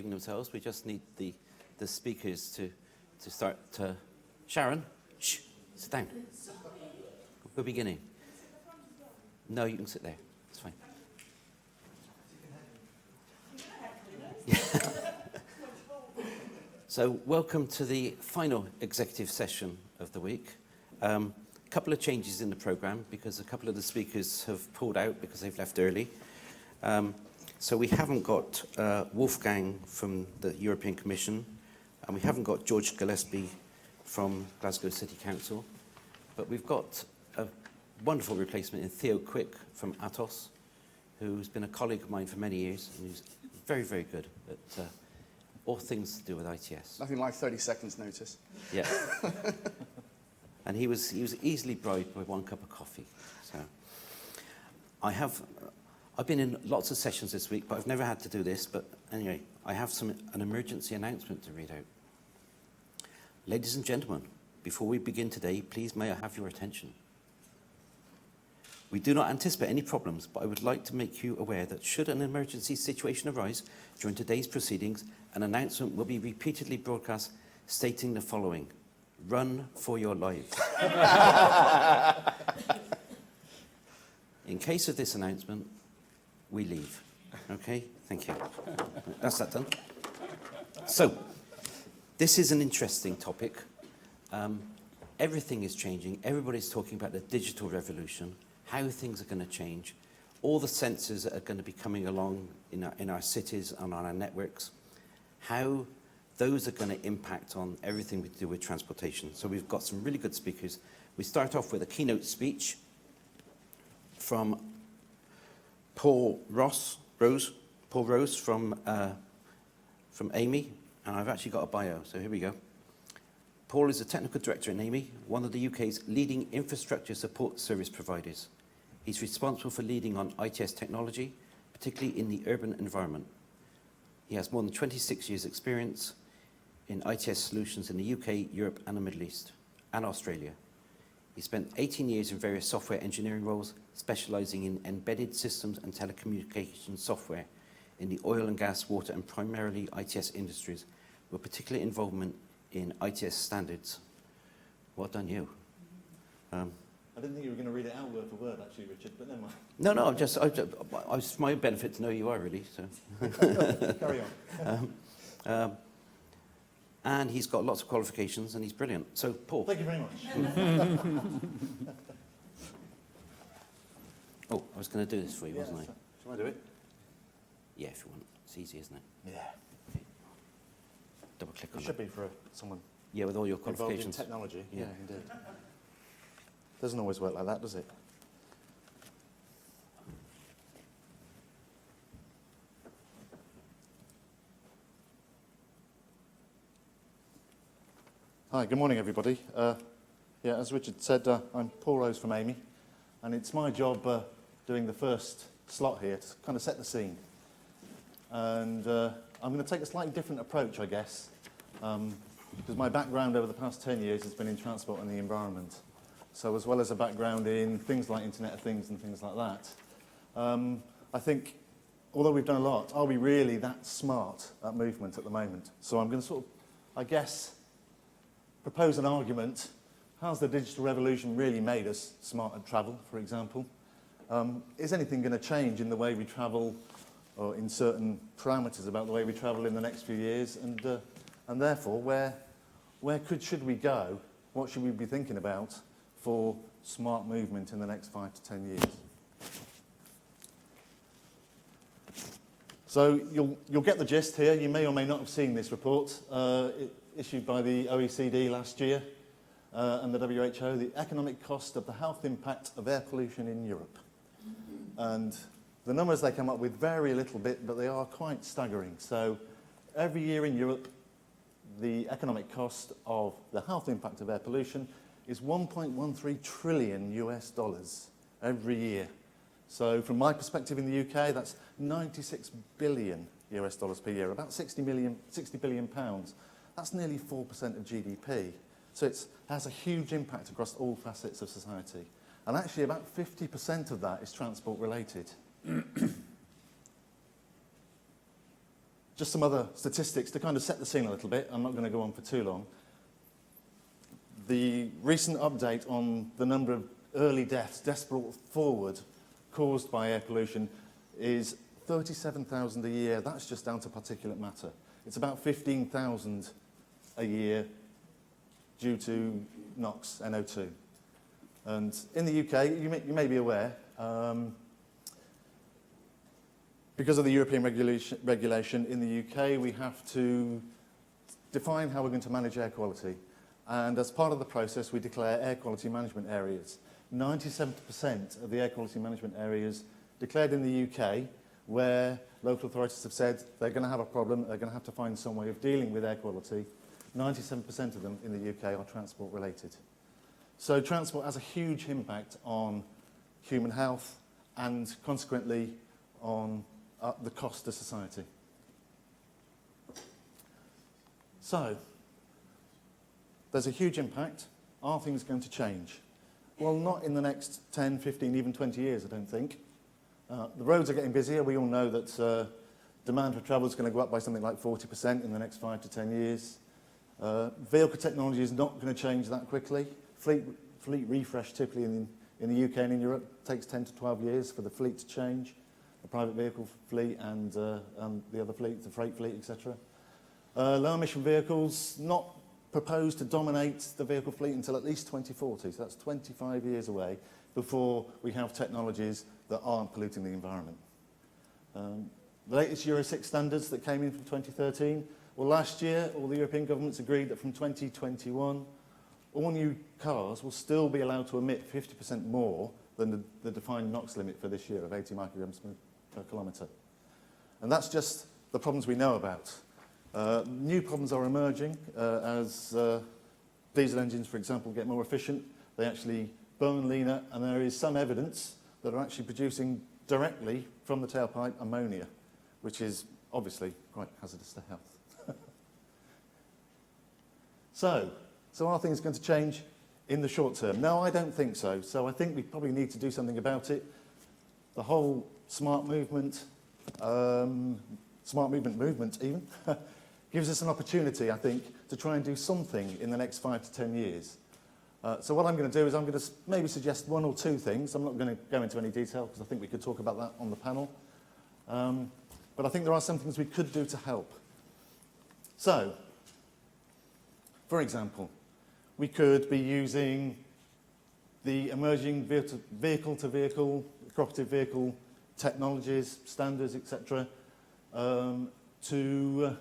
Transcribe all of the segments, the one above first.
introducing themselves. We just need the speakers to start. Sharon, shh, sit down. We're beginning. No, you can sit there. It's fine. So, welcome to the final executive session of the week. A couple of changes in the programme because a couple of the speakers have pulled out because they've left early. So we haven't got Wolfgang from the European Commission, and we haven't got George Gillespie from Glasgow City Council, but we've got a wonderful replacement in Theo Quick from Atos, who's been a colleague of mine for many years and who's very, very good at all things to do with ITS. Nothing like 30 seconds notice. Yeah. And he was easily bribed by one cup of coffee. So I've been in lots of sessions this week, but I've never had to do this. But anyway, I have an emergency announcement to read out. Ladies and gentlemen, before we begin today, please may I have your attention. We do not anticipate any problems, but I would like to make you aware that should an emergency situation arise during today's proceedings, an announcement will be repeatedly broadcast stating the following: run for your lives. In case of this announcement, we leave. Okay? Thank you. That's that done. So, this is an interesting topic. Everything is changing. Everybody's talking about the digital revolution, how things are going to change, all the sensors that are going to be coming along in our cities and on our networks, how those are going to impact on everything we do with transportation. So we've got some really good speakers. We start off with a keynote speech from Paul Rose from AMI, and I've actually got a bio, so here we go. Paul is a technical director in AMI, one of the UK's leading infrastructure support service providers. He's responsible for leading on ITS technology, particularly in the urban environment. He has more than 26 years' experience in ITS solutions in the UK, Europe, and the Middle East, and Australia. He spent 18 years in various software engineering roles, specialising in embedded systems and telecommunications software in the oil and gas, water, and primarily ITS industries, with particular involvement in ITS standards. Well done, you. I didn't think you were going to read it out word for word, actually, Richard, but never mind. No, it's my benefit to know you are, really. So. Carry on. And he's got lots of qualifications, and he's brilliant. So, Paul. Thank you very much. Oh, I was going to do this for you, wasn't I? Shall I do it? Yeah, if you want. It's easy, isn't it? Yeah. Okay. Double click on It should be for someone Yeah, with all your involved in qualifications. technology. Yeah. Yeah, indeed. Doesn't always work like that, does it? Hi, good morning, everybody. Yeah, as Richard said, I'm Paul Rose from AMI, and it's my job doing the first slot here to kind of set the scene. And I'm going to take a slightly different approach, I guess, because my background over the past 10 years has been in transport and the environment. So as well as a background in things like Internet of Things and things like that, I think, although we've done a lot, are we really that smart at movement at the moment? So I'm going to sort of, I guess, propose an argument. Has the digital revolution really made us smart at travel, for example? Is anything going to change in the way we travel, or in certain parameters about the way we travel in the next few years? And therefore, where should we go? What should we be thinking about for smart movement in the next 5 to 10 years? So you'll get the gist here. You may or may not have seen this report issued by the OECD last year and the WHO, the economic cost of the health impact of air pollution in Europe. And the numbers they come up with vary a little bit, but they are quite staggering. So every year in Europe, the economic cost of the health impact of air pollution is $1.13 trillion US every year. So from my perspective in the UK, that's 96 billion US dollars per year, about 60 billion pounds. That's nearly 4% of GDP. So it has a huge impact across all facets of society. And actually about 50% of that is transport related. just some other statistics to kind of set the scene a little bit. I'm not going to go on for too long. The recent update on the number of early deaths brought forward caused by air pollution is 37,000 a year. That's just down to particulate matter. It's about 15,000 a year due to NOx, NO2. And in the UK, you may be aware, because of the European regulation in the UK, we have to define how we're going to manage air quality. And as part of the process, we declare air quality management areas. 97% of the air quality management areas declared in the UK, where local authorities have said they're going to have a problem, they're going to have to find some way of dealing with air quality, 97% of them in the UK are transport related. So transport has a huge impact on human health and consequently on the cost to society. So, there's a huge impact. Are things going to change? Well, not in the next 10, 15, even 20 years, I don't think. The roads are getting busier. We all know that demand for travel is going to go up by something like 40% in the next 5 to 10 years. Vehicle technology is not going to change that quickly. Fleet refresh typically in the UK and in Europe takes 10 to 12 years for the fleet to change, the private vehicle fleet and the other fleet, the freight fleet, etc. Low emission vehicles, not proposed to dominate the vehicle fleet until at least 2040, so that's 25 years away before we have technologies that aren't polluting the environment. The latest Euro 6 standards that came in from 2013, well, last year all the European governments agreed that from 2021 all new cars will still be allowed to emit 50% more than the defined NOx limit for this year of 80 micrograms per kilometre. And that's just the problems we know about. New problems are emerging as diesel engines, for example, get more efficient. They actually burn leaner, and there is some evidence that are actually producing directly from the tailpipe ammonia, which is obviously quite hazardous to health. So are things going to change in the short term? No, I don't think so. So I think we probably need to do something about it. The whole smart movement even, gives us an opportunity, I think, to try and do something in the next 5 to 10 years. So what I'm going to do is I'm going to maybe suggest one or two things. I'm not going to go into any detail because I think we could talk about that on the panel. But I think there are some things we could do to help. So, for example, we could be using the emerging vehicle-to-vehicle, cooperative vehicle technologies, standards, etc., to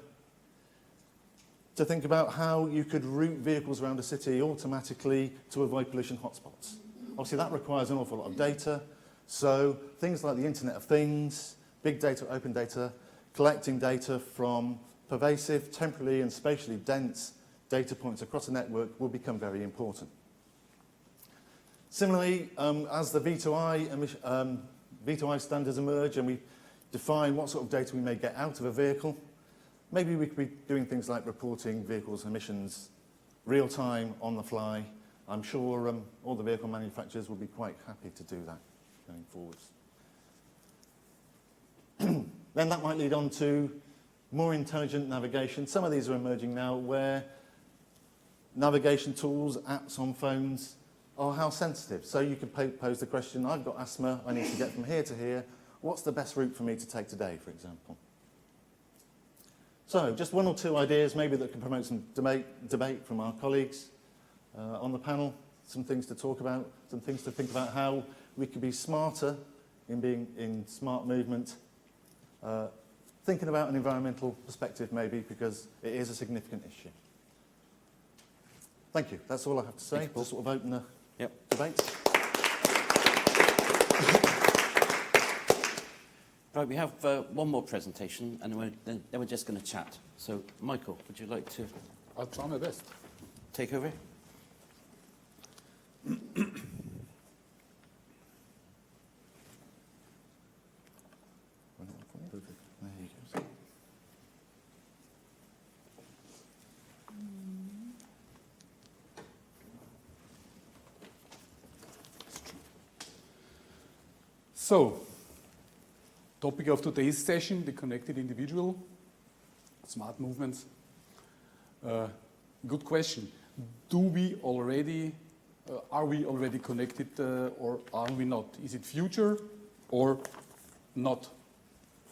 think about how you could route vehicles around a city automatically to avoid pollution hotspots. Obviously, that requires an awful lot of data. So things like the Internet of Things, big data, open data, collecting data from pervasive, temporally and spatially dense data points across a network will become very important. Similarly, as the V2I standards emerge and we define what sort of data we may get out of a vehicle, maybe we could be doing things like reporting vehicles' emissions real time, on the fly. I'm sure all the vehicle manufacturers will be quite happy to do that going forwards. Then that might lead on to more intelligent navigation. Some of these are emerging now where navigation tools, apps on phones are health sensitive. So you could pose the question, I've got asthma, I need to get from here to here. What's the best route for me to take today, for example? So just one or two ideas maybe that can promote some debate from our colleagues on the panel, some things to talk about, some things to think about how we could be smarter in being in smart movement, thinking about an environmental perspective maybe because it is a significant issue. Thank you. That's all I have to say. We'll sort of open the debate. Right, we have one more presentation, and then we're just going to chat. So, Michael, would you like to? I'll try my best. Take over. So, topic of today's session, the connected individual. smart movements. Good question. Do we already, are we already connected or are we not? Is it future or not?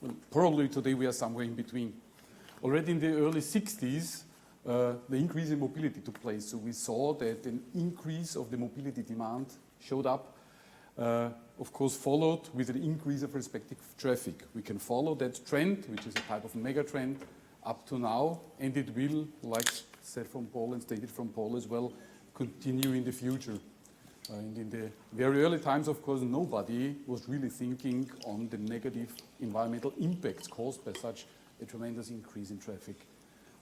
Well, probably today we are somewhere in between. Already in the early 60s, the increase in mobility took place. So we saw that an increase of the mobility demand showed up, of course followed with an increase of respective traffic. We can follow that trend, which is a type of mega trend, up to now, and it will, like said from Paul and stated from Paul as well, continue in the future. And in the very early times, of course, nobody was really thinking on the negative environmental impacts caused by such a tremendous increase in traffic.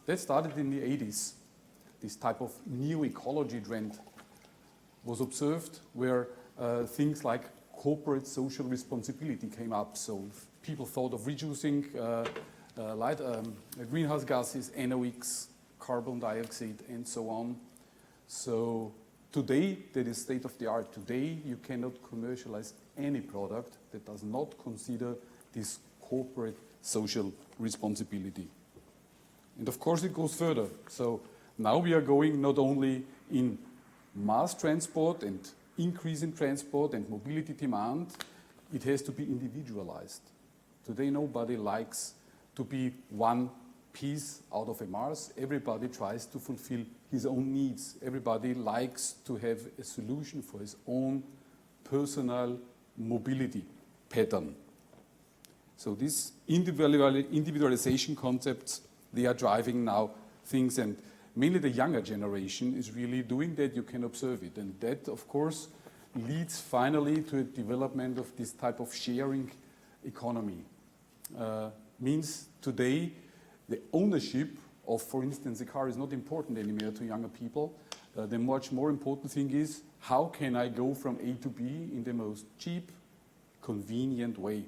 That started in the 80s. This type of new ecology trend was observed where things like corporate social responsibility came up. So people thought of reducing greenhouse gases, NOx, carbon dioxide, and so on. So today, that is state of the art. Today, you cannot commercialize any product that does not consider this corporate social responsibility. And of course, it goes further. So now we are going not only in mass transport and increase in transport and mobility demand, it has to be individualized. Today, nobody likes to be one piece out of a Mars. Everybody tries to fulfill his own needs. Everybody likes to have a solution for his own personal mobility pattern. So these individualization concepts, they are driving now things, and mainly the younger generation is really doing that. You can observe it. And that, of course, leads finally to a development of this type of sharing economy. Means today, the ownership of, for instance, a car is not important anymore to younger people. The much more important thing is, how can I go from A to B in the most cheap, convenient way?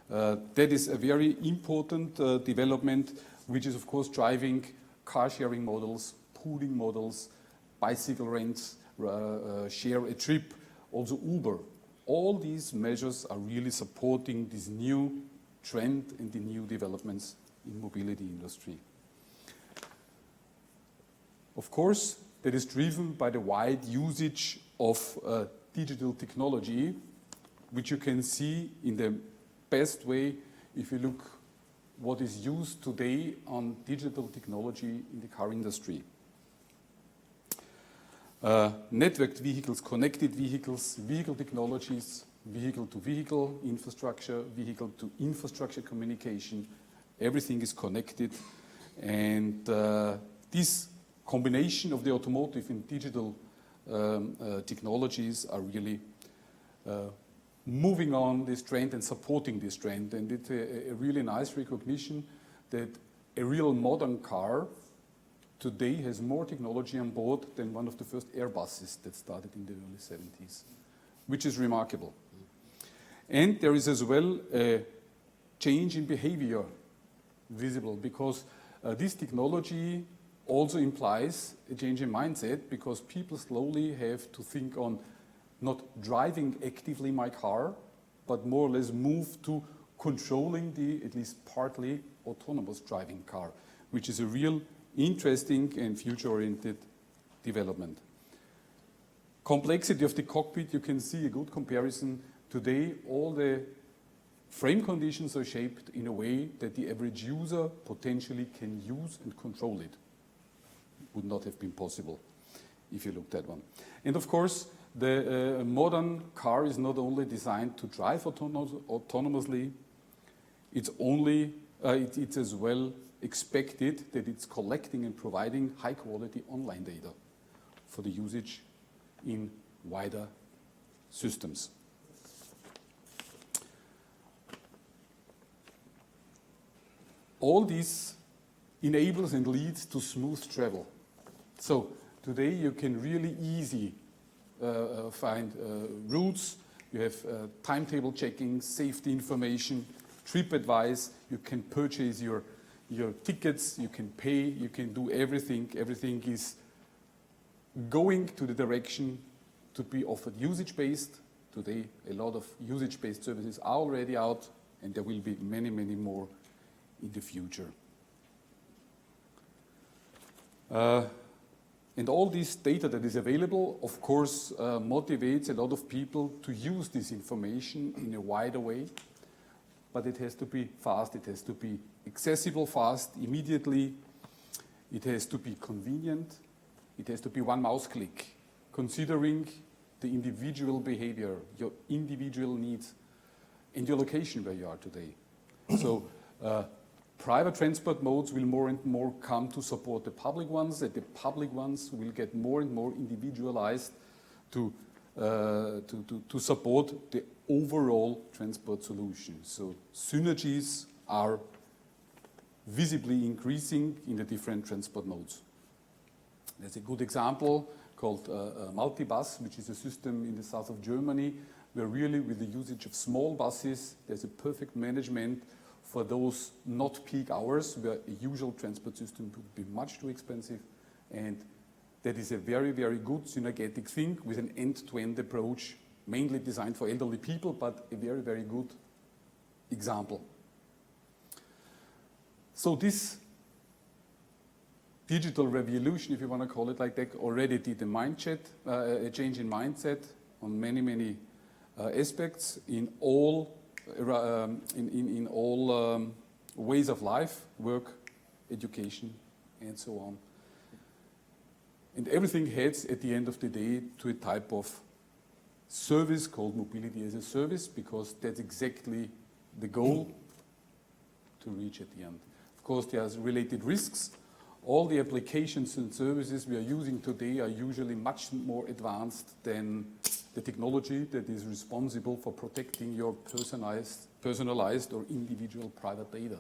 That is a very important development, which is, of course, driving car sharing models, pooling models, bicycle rents, share a trip, also Uber. All these measures are really supporting this new trend and the new developments in mobility industry. Of course, that is driven by the wide usage of digital technology, which you can see in the best way if you look what is used today on digital technology in the car industry. Networked vehicles, connected vehicles, vehicle technologies, vehicle-to-vehicle infrastructure, vehicle-to-infrastructure communication, everything is connected. And this combination of the automotive and digital technologies are really moving on this trend and supporting this trend. And it's a really nice recognition that a real modern car today has more technology on board than one of the first Airbuses that started in the early 70s, which is remarkable. And there is as well a change in behavior visible, because this technology also implies a change in mindset, because people slowly have to think on not driving actively my car, but more or less move to controlling the at least partly autonomous driving car, which is a real interesting and future-oriented development. Complexity of the cockpit, you can see a good comparison. Today, all the frame conditions are shaped in a way that the average user potentially can use and control it. Would not have been possible if you looked at one. And of course, the modern car is not only designed to drive autonomously, it's as well expected that it's collecting and providing high-quality online data for the usage in wider systems. All this enables and leads to smooth travel. So today you can really easy find routes. You have timetable checking, safety information, trip advice. You can purchase your tickets, you can pay, you can do everything. Everything is going to the direction to be offered usage-based. Today, a lot of usage-based services are already out, and there will be many, many more in the future. And all this data that is available, of course, motivates a lot of people to use this information in a wider way. But it has to be fast, it has to be accessible fast, immediately. It has to be convenient. It has to be one mouse click, considering the individual behavior, your individual needs, and your location where you are today. So private transport modes will more and more come to support the public ones, and the public ones will get more and more individualized to support the overall transport solution. So synergies are visibly increasing in the different transport modes. There's a good example called Multibus, which is a system in the south of Germany, where really with the usage of small buses, there's a perfect management for those not peak hours, where a usual transport system would be much too expensive. And that is a very, very good synergetic thing with an end-to-end approach, mainly designed for elderly people, but a very, very good example. So this digital revolution, if you want to call it like that, already did a change in mindset on many, many aspects in all ways of life, work, education, and so on. And everything heads at the end of the day to a type of service called mobility as a service, because that's exactly the goal to reach at the end. Of course, there's related risks. All the applications and services we are using today are usually much more advanced than the technology that is responsible for protecting your personalized or individual private data.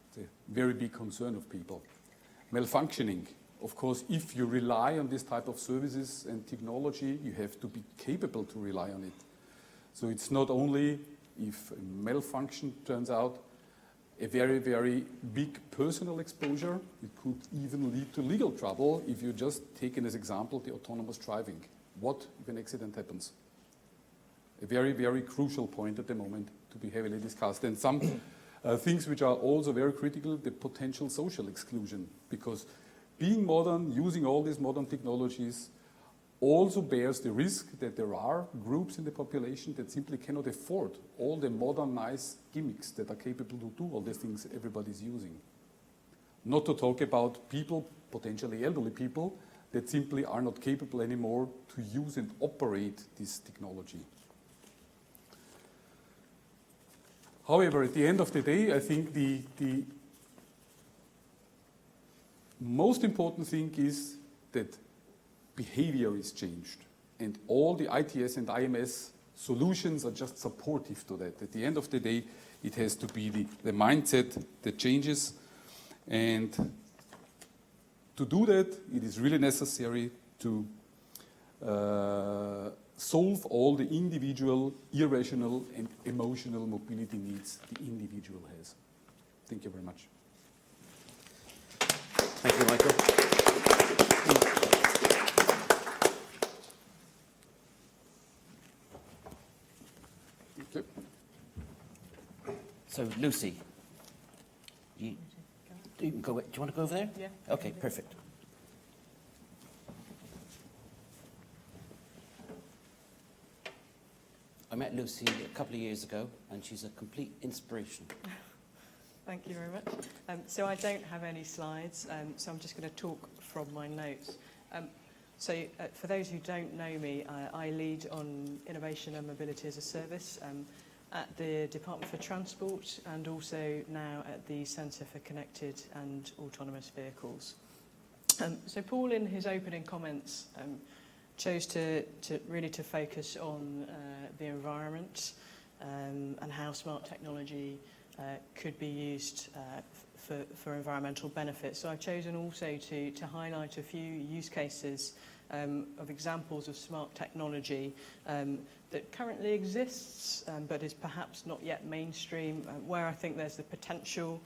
It's a very big concern of people. Malfunctioning. Of course, if you rely on this type of services and technology, you have to be capable to rely on it. So it's not only if a malfunction turns out a very, very big personal exposure, it could even lead to legal trouble if you just take as example the autonomous driving. What if an accident happens? A very, very crucial point at the moment to be heavily discussed. And some things which are also very critical, the potential social exclusion, because being modern, using all these modern technologies, also bears the risk that there are groups in the population that simply cannot afford all the modern, nice gimmicks that are capable to do all the things everybody's using. Not to talk about people, potentially elderly people, that simply are not capable anymore to use and operate this technology. However, at the end of the day, I think the most important thing is that behavior is changed, and all the ITS and IMS solutions are just supportive to that. At the end of the day, it has to be the mindset that changes, and to do that, it is really necessary to solve all the individual, irrational, and emotional mobility needs the individual has. Thank you very much. Thank you, Michael. Okay. So, Lucy, you can go. Do you want to go over there? Yeah. Okay, perfect. I met Lucy a couple of years ago, and she's a complete inspiration. Thank you very much. So I don't have any slides, so I'm just going to talk from my notes. For those who don't know me, I lead on innovation and mobility as a service at the Department for Transport, and also now at the Centre for Connected and Autonomous Vehicles. So Paul, in his opening comments, chose to really focus on the environment and how smart technology could be used for environmental benefits. So I've chosen also to highlight a few use cases of examples of smart technology that currently exists but is perhaps not yet mainstream, where I think there's the potential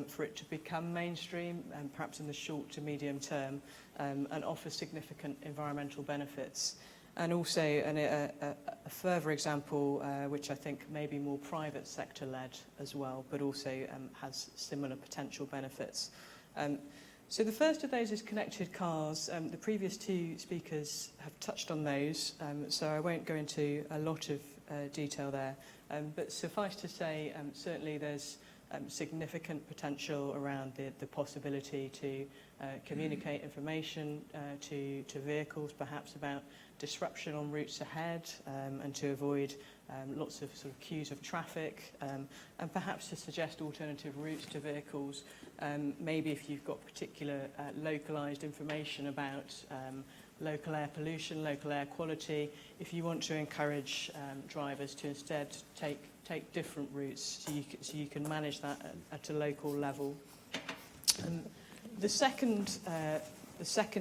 for it to become mainstream, perhaps in the short to medium term, and offer significant environmental benefits. And also a further example, which I think may be more private sector led as well, but also has similar potential benefits. So the first of those is connected cars. The previous two speakers have touched on those, so I won't go into a lot of detail there. But suffice to say, certainly there's significant potential around the possibility to communicate information to vehicles, perhaps about disruption on routes ahead, and to avoid lots of sort of queues of traffic, and perhaps to suggest alternative routes to vehicles. Maybe if you've got particular localised information about local air pollution, local air quality, if you want to encourage drivers to instead take different routes so you can manage that at a local level. The second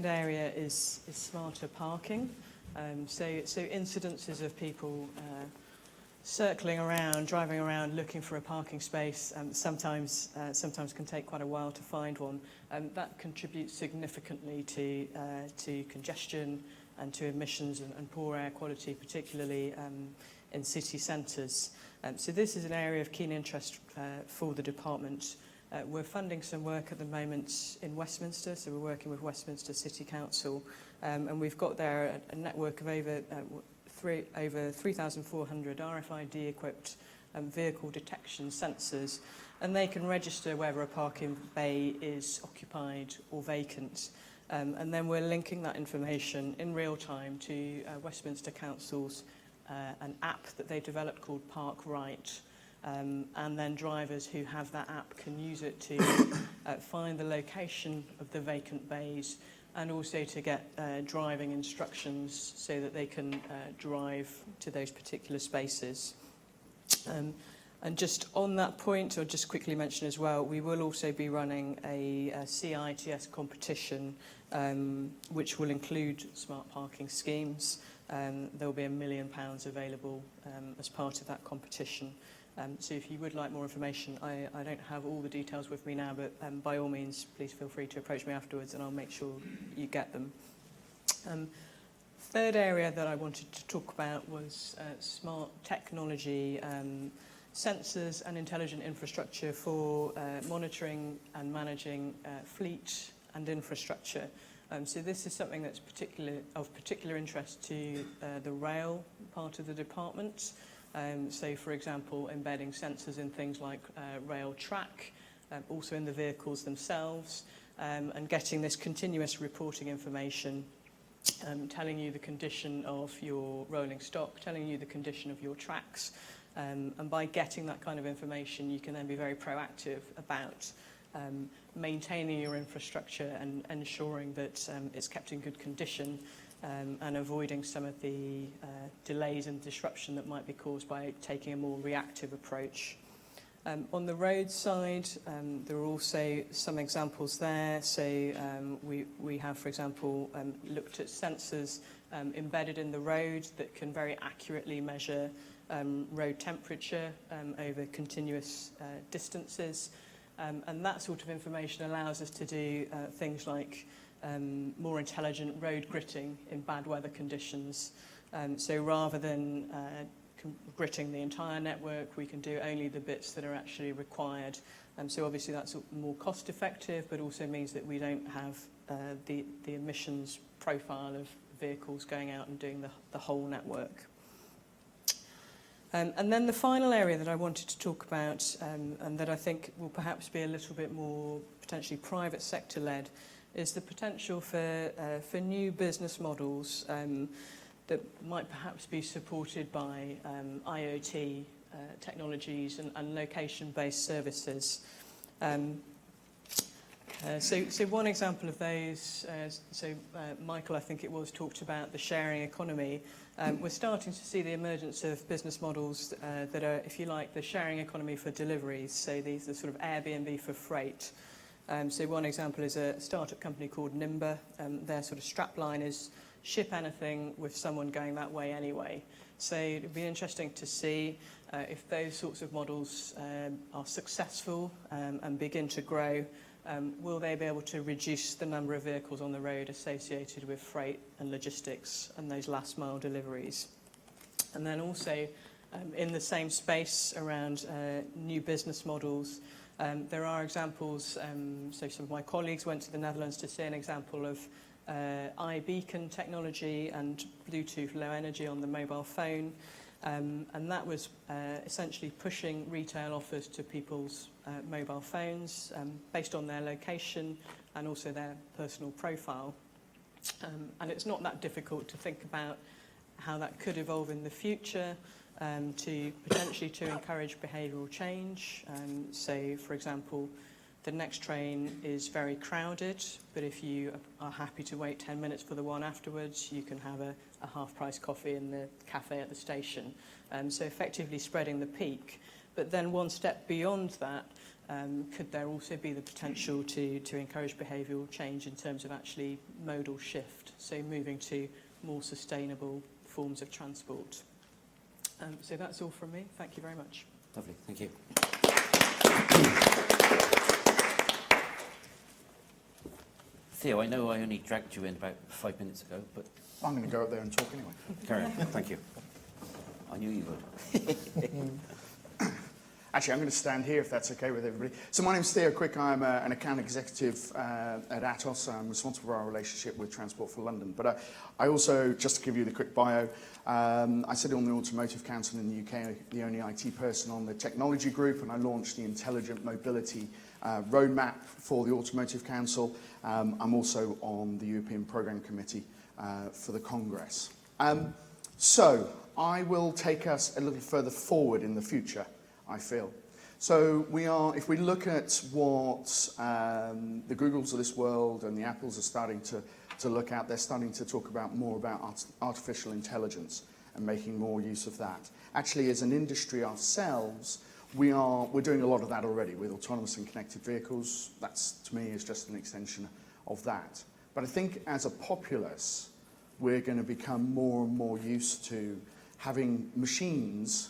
area is smarter parking. So incidences of people circling around, driving around, looking for a parking space, sometimes can take quite a while to find one. That contributes significantly to congestion and to emissions and poor air quality, particularly in city centres. So this is an area of keen interest for the department. We're funding some work at the moment in Westminster, so we're working with Westminster City Council, and we've got there a network of over 3,400 RFID-equipped vehicle detection sensors, and they can register whether a parking bay is occupied or vacant. And then we're linking that information in real time to Westminster Council's an app that they developed called Park Right. And then drivers who have that app can use it to find the location of the vacant bays, and also to get driving instructions so that they can drive to those particular spaces. And just on that point, I'll just quickly mention as well, we will also be running a CITS competition, which will include smart parking schemes. There will be £1 million available as part of that competition. So if you would like more information, I don't have all the details with me now, but by all means, please feel free to approach me afterwards and I'll make sure you get them. Third area that I wanted to talk about was smart technology, sensors and intelligent infrastructure for monitoring and managing fleet and infrastructure. So this is something that's of particular interest to the rail part of the department. So, for example, embedding sensors in things like rail track, also in the vehicles themselves, and getting this continuous reporting information, telling you the condition of your rolling stock, telling you the condition of your tracks. And by getting that kind of information, you can then be very proactive about maintaining your infrastructure and ensuring that it's kept in good condition, and avoiding some of the delays and disruption that might be caused by taking a more reactive approach. On the road side, there are also some examples there. So we have, for example, looked at sensors embedded in the road that can very accurately measure road temperature over continuous distances. And that sort of information allows us to do things like more intelligent road gritting in bad weather conditions. So rather than gritting the entire network, we can do only the bits that are actually required. So obviously that's more cost effective, but also means that we don't have the emissions profile of vehicles going out and doing the whole network. And then the final area that I wanted to talk about, and that I think will perhaps be a little bit more potentially private sector led, is the potential for new business models that might perhaps be supported by IoT technologies and location-based services. So one example of those, Michael, I think it was, talked about the sharing economy. We're starting to see the emergence of business models that are, if you like, the sharing economy for deliveries. So these are sort of Airbnb for freight. So one example is a startup company called Nimber. Their sort of strapline is ship anything with someone going that way anyway. So it'd be interesting to see if those sorts of models are successful and begin to grow. Will they be able to reduce the number of vehicles on the road associated with freight and logistics and those last mile deliveries? And then also in the same space around new business models, There are examples, so some of my colleagues went to the Netherlands to see an example of iBeacon technology and Bluetooth low energy on the mobile phone. And that was essentially pushing retail offers to people's mobile phones based on their location and also their personal profile. And it's not that difficult to think about how that could evolve in the future to potentially to encourage behavioural change. So, for example, the next train is very crowded, but if you are happy to wait 10 minutes for the one afterwards, you can have a half-price coffee in the cafe at the station. So effectively spreading the peak. But then one step beyond that, could there also be the potential to encourage behavioural change in terms of actually modal shift, so moving to more sustainable forms of transport? So that's all from me. Thank you very much. Lovely, thank you. Theo, I know I only dragged you in about 5 minutes ago, but I'm going to go up there and talk anyway. carry on. Thank you. I knew you would. Actually, I'm going to stand here if that's okay with everybody. So my name's Theo Quick. I'm an account executive at Atos. I'm responsible for our relationship with Transport for London. But I also, just to give you the quick bio, I sit on the Automotive Council in the UK, the only IT person on the technology group, and I launched the Intelligent Mobility roadmap for the Automotive Council. I'm also on the European Programme Committee for the Congress. So I will take us a little further forward in the future, I feel. So if we look at what the Googles of this world and the Apples are starting to look at, they're starting to talk more about artificial intelligence and making more use of that. Actually, as an industry ourselves, we're doing a lot of that already with autonomous and connected vehicles. That's, to me, is just an extension of that. But I think as a populace, we're going to become more and more used to having machines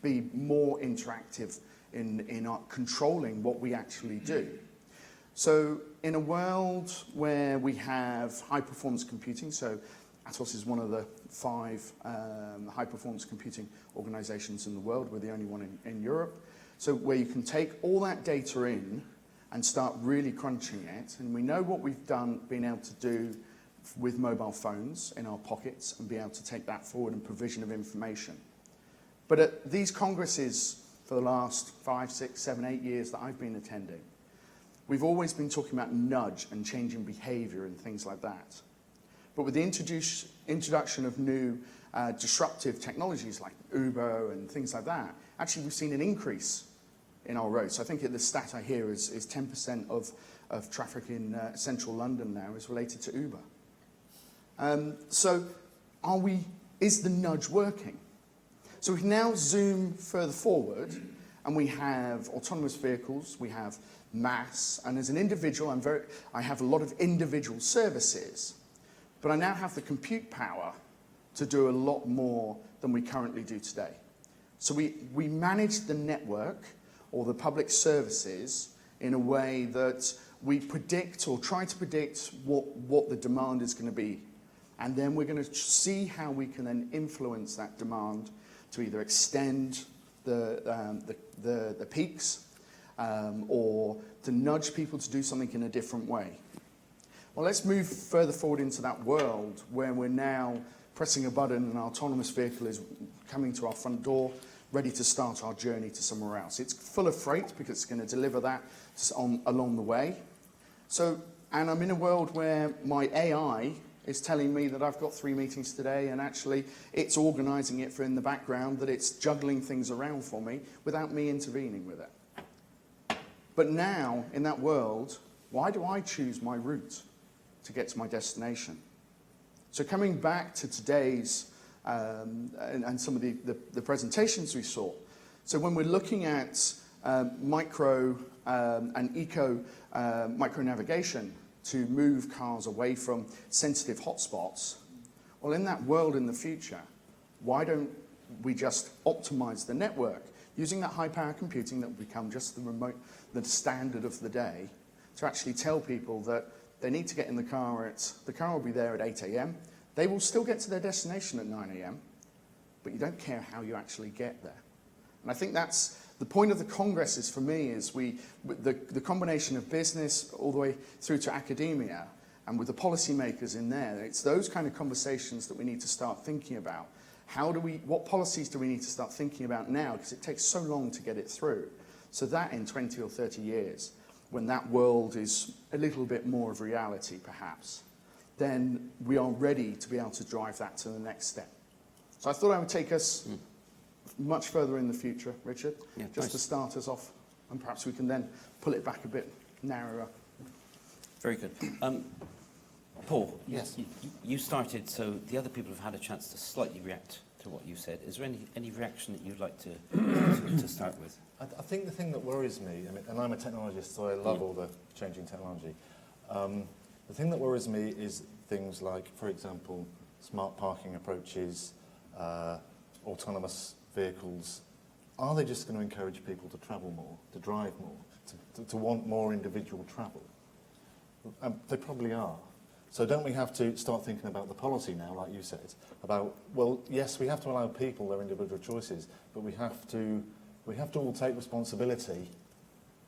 be more interactive in our controlling what we actually do. So in a world where we have high-performance computing, so Atos is one of the 5 high-performance computing organizations in the world. We're the only one in Europe. So where you can take all that data in and start really crunching it, and we know what we've been able to do with mobile phones in our pockets and be able to take that forward in provision of information. But at these congresses for the last 5, 6, 7, 8 years that I've been attending, we've always been talking about nudge and changing behavior and things like that. But with the introduction of new disruptive technologies like Uber and things like that, actually we've seen an increase in our roads. So I think the stat I hear is 10% of traffic in central London now is related to Uber. So is the nudge working? So we can now zoom further forward, and we have autonomous vehicles, we have mass, and as an individual, I have a lot of individual services, but I now have the compute power to do a lot more than we currently do today. So we manage the network or the public services in a way that we predict or try to predict what the demand is going to be. And then we're going to see how we can then influence that demand to either extend the peaks or to nudge people to do something in a different way. Well, let's move further forward into that world where we're now pressing a button and our autonomous vehicle is coming to our front door, ready to start our journey to somewhere else. It's full of freight because it's going to deliver that along the way. And I'm in a world where my AI is telling me that I've got 3 meetings today, and actually it's organising it in the background, that it's juggling things around for me without me intervening with it. But now, in that world, why do I choose my route to get to my destination? So coming back to today's, and some of the presentations we saw, so when we're looking at micro and eco micro navigation, to move cars away from sensitive hotspots, well, in that world in the future, why don't we just optimize the network using that high-power computing that will become just the standard of the day, to actually tell people that they need to get in the car the car will be there at 8 a.m. They will still get to their destination at 9 a.m., but you don't care how you actually get there. And I think that's the point of the congresses for me, is the combination of business all the way through to academia, and with the policymakers in there. It's those kind of conversations that we need to start thinking about. What policies do we need to start thinking about now? Because it takes so long to get it through. So that in 20 or 30 years, when that world is a little bit more of reality, perhaps, then we are ready to be able to drive that to the next step. So I thought I would take us much further in the future, Richard, just to start us off, and perhaps we can then pull it back a bit narrower. Very good. Paul, yes, you started, so the other people have had a chance to slightly react to what you said. Is there any reaction that you'd like to start with? I think the thing that worries me, and I'm a technologist, so I love all the changing technology. The thing that worries me is things like, for example, smart parking approaches, autonomous vehicles. Are they just going to encourage people to travel more, to drive more, to want more individual travel? They probably are. So don't we have to start thinking about the policy now, like you said, about, well, yes, we have to allow people their individual choices, but we have to all take responsibility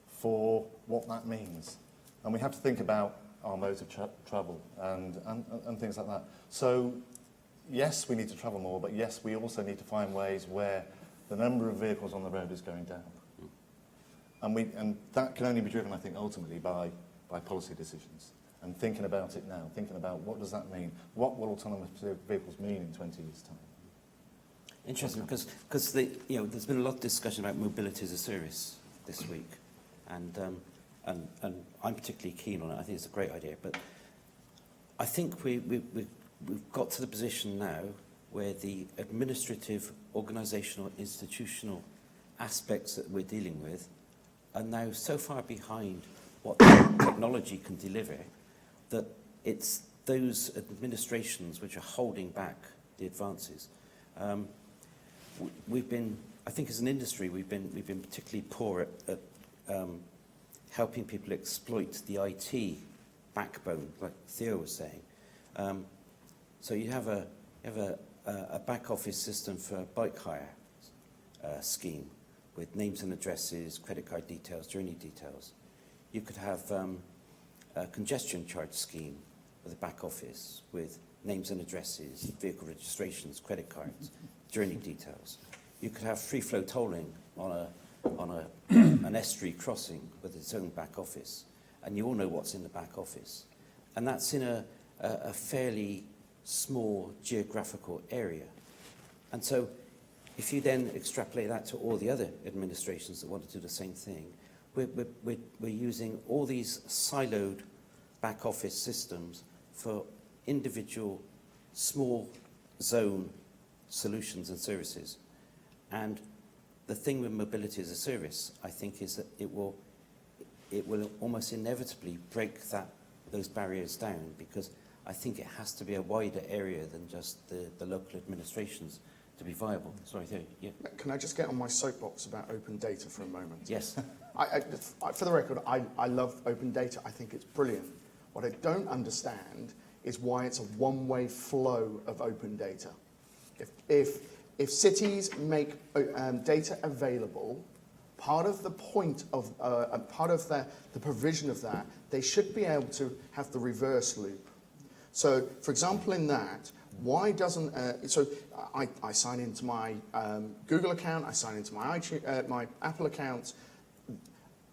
for what that means. And we have to think about our modes of travel and things like that. So, yes, we need to travel more, but yes, we also need to find ways where the number of vehicles on the road is going down. And that can only be driven, I think, ultimately by policy decisions. And thinking about it now, thinking about what does that mean? What will autonomous vehicles mean in 20 years' time? Interesting, because there's been a lot of discussion about mobility as a service this week, and I'm particularly keen on it. I think it's a great idea, but I think we've got to the position now where the administrative, organisational, institutional aspects that we're dealing with are now so far behind what technology can deliver that it's those administrations which are holding back the advances. I think as an industry, we've been particularly poor at helping people exploit the IT backbone, like Theo was saying. So you have a back office system for a bike hire scheme with names and addresses, credit card details, journey details. You could have a congestion charge scheme with a back office with names and addresses, vehicle registrations, credit cards, journey details. You could have free flow tolling on an estuary crossing with its own back office, and you all know what's in the back office. And that's in a fairly small geographical area. And so if you then extrapolate that to all the other administrations that want to do the same thing, we're using all these siloed back office systems for individual small zone solutions and services. And the thing with mobility as a service, I think, is that it will almost inevitably break those barriers down, because I think it has to be a wider area than just the local administrations to be viable. Sorry, Theo. Yeah. Can I just get on my soapbox about open data for a moment? Yes. For the record, I love open data. I think it's brilliant. What I don't understand is why it's a one-way flow of open data. If cities make data available, part of the point of part of the provision of that, they should be able to have the reverse loop. So, for example, in that, why doesn't I sign into my Google account, I sign into my Apple account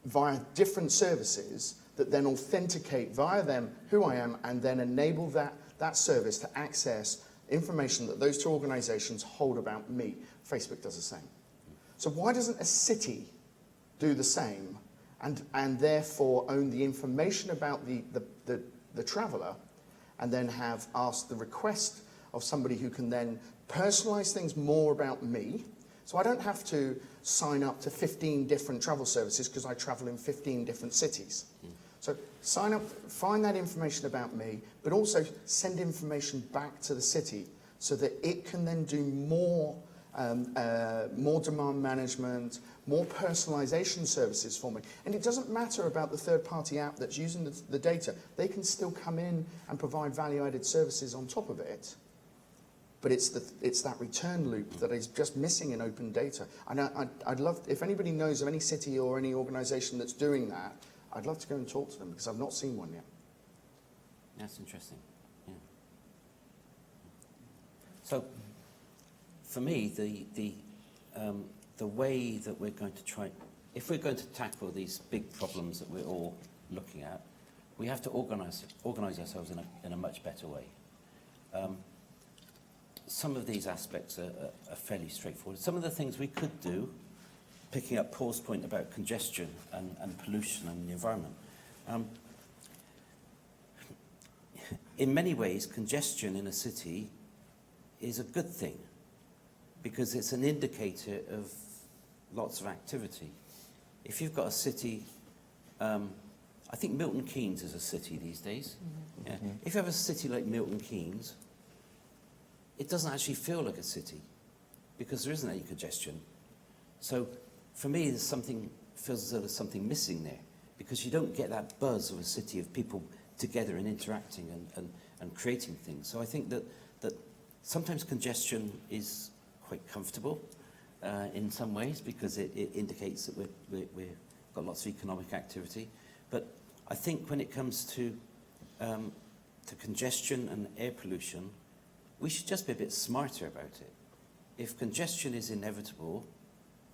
via different services that then authenticate via them who I am, and then enable that service to access information that those two organisations hold about me. Facebook does the same. So why doesn't a city do the same and therefore own the information about the traveller, and then have asked the request of somebody who can then personalise things more about me? So I don't have to sign up to 15 different travel services because I travel in 15 different cities. So sign up, find that information about me, but also send information back to the city so that it can then do more demand management, more personalisation services for me. And it doesn't matter about the third-party app that's using the data. They can still come in and provide value-added services on top of it. but it's that return loop that is just missing in open data. And I'd love, if anybody knows of any city or any organisation that's doing that, I'd love to go and talk to them because I've not seen one yet. That's interesting. Yeah. So, for me, the way that we're going to try, if we're going to tackle these big problems that we're all looking at, we have to organise ourselves in a much better way. Some of these aspects are fairly straightforward. Some of the things we could do, picking up Paul's point about congestion and pollution and the environment. In many ways, congestion in a city is a good thing because it's an indicator of lots of activity. If you've got a city, I think Milton Keynes is a city these days. Mm-hmm. Yeah. Mm-hmm. If you have a city like Milton Keynes, it doesn't actually feel like a city because there isn't any congestion. So for me, feels as though there's something missing there because you don't get that buzz of a city of people together and interacting and creating things. So I think that sometimes congestion is quite comfortable in some ways because it indicates that we've got lots of economic activity. But I think when it comes to congestion and air pollution, we should just be a bit smarter about it. If congestion is inevitable,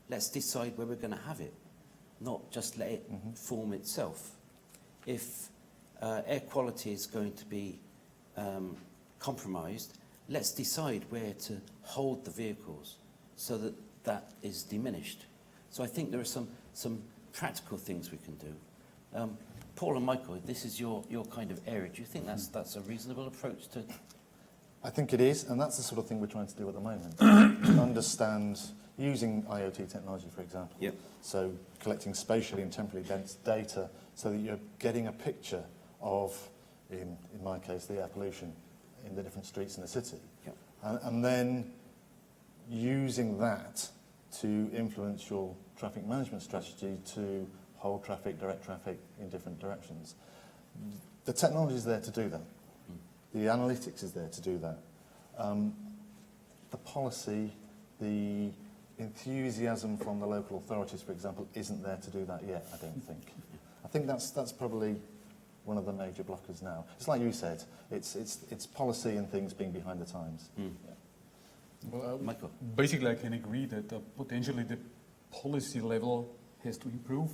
let's decide where we're going to have it, not just let it form itself. If air quality is going to be compromised, let's decide where to hold the vehicles so that that is diminished. So I think there are some practical things we can do. Paul and Michael, this is your kind of area. Do you think that's a reasonable approach to? I think it is, and that's the sort of thing we're trying to do at the moment. Understand, using IoT technology, for example. Yep. So collecting spatially and temporally dense data so that you're getting a picture of, in my case, the air pollution in the different streets in the city. Yep. And then using that to influence your traffic management strategy to hold traffic, direct traffic in different directions. The technology is there to do that. The analytics is there to do that. The policy, the enthusiasm from the local authorities, for example, isn't there to do that yet, I don't think. I think that's probably one of the major blockers now. It's like you said, it's policy and things being behind the times. Yeah. Well, Michael. basically, I can agree that potentially the policy level has to improve.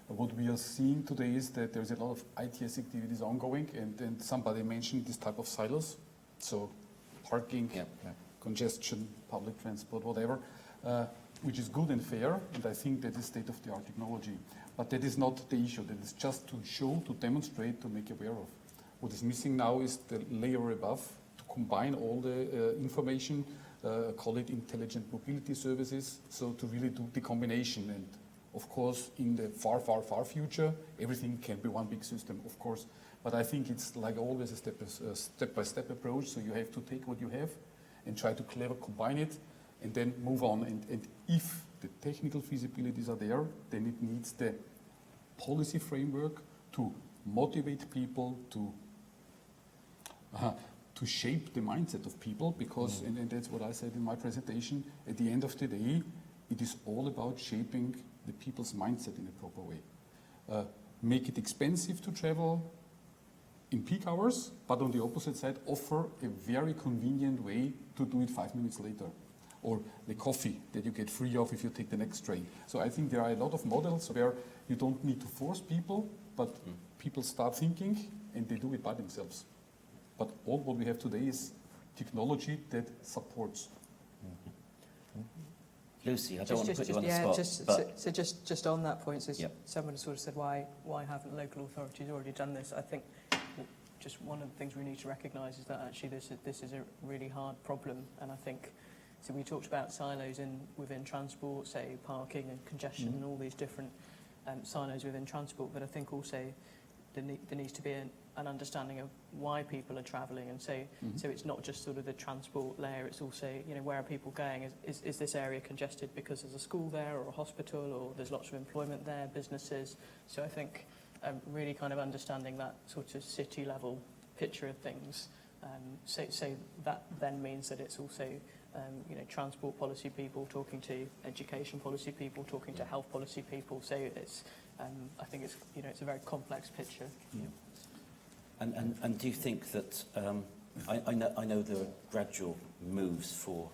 What we are seeing today is that there's a lot of ITS activities ongoing, and somebody mentioned this type of silos, so parking, congestion, public transport, whatever, which is good and fair, and I think that is state-of-the-art technology. But that is not the issue. That is just to show, to demonstrate, to make aware of. What is missing now is the layer above, to combine all the information, call it intelligent mobility services, so to really do the combination. And of course, in the far, far, far future, everything can be one big system, of course. But I think it's like always a step-by-step approach. So you have to take what you have and try to clever combine it and then move on. And if the technical feasibilities are there, then it needs the policy framework to motivate people to shape the mindset of people, because, and that's what I said in my presentation, at the end of the day, it is all about shaping the people's mindset in a proper way. Make it expensive to travel in peak hours, but on the opposite side, offer a very convenient way to do it 5 minutes later. Or the coffee that you get free of if you take the next train. So I think there are a lot of models where you don't need to force people, but people start thinking and they do it by themselves. But all what we have today is technology that supports. Lucy, I don't want to put you on the spot. Just on that point, so Yep. someone sort of said, why haven't local authorities already done this? I think just one of the things we need to recognise is that actually this is a really hard problem, and I think, so we talked about silos within transport, say parking and congestion and all these different silos within transport, but I think also there needs to be an understanding of why people are travelling, and so it's not just sort of the transport layer, it's also, you know, where are people going? Is this area congested because there's a school there or a hospital, or there's lots of employment there, businesses? So I think really kind of understanding that sort of city level picture of things So that then means that it's also transport policy people talking to education policy people, talking to health policy people. So it's I think it's it's a very complex picture. Yeah. And do you think that I know there are gradual moves for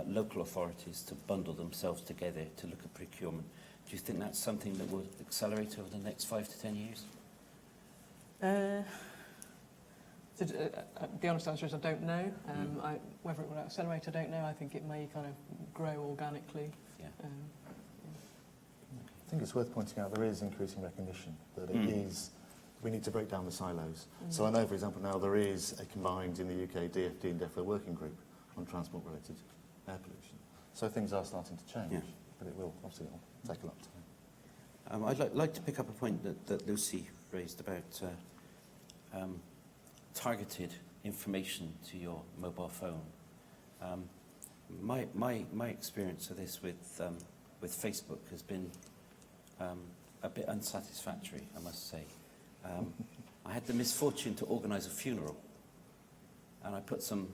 local authorities to bundle themselves together to look at procurement. Do you think that's something that will accelerate over the next 5 to 10 years? The honest answer is I don't know. Whether it will accelerate, I don't know. I think it may kind of grow organically. Yeah. I think it's worth pointing out there is increasing recognition that it is, we need to break down the silos. So I know, for example, now there is a combined in the UK DFD and DEFRA working group on transport-related air pollution. So things are starting to change, but it will take a lot of time. I'd like to pick up a point that Lucy raised about targeted information to your mobile phone. My experience of this with Facebook has been a bit unsatisfactory, I must say. I had the misfortune to organise a funeral, and I put some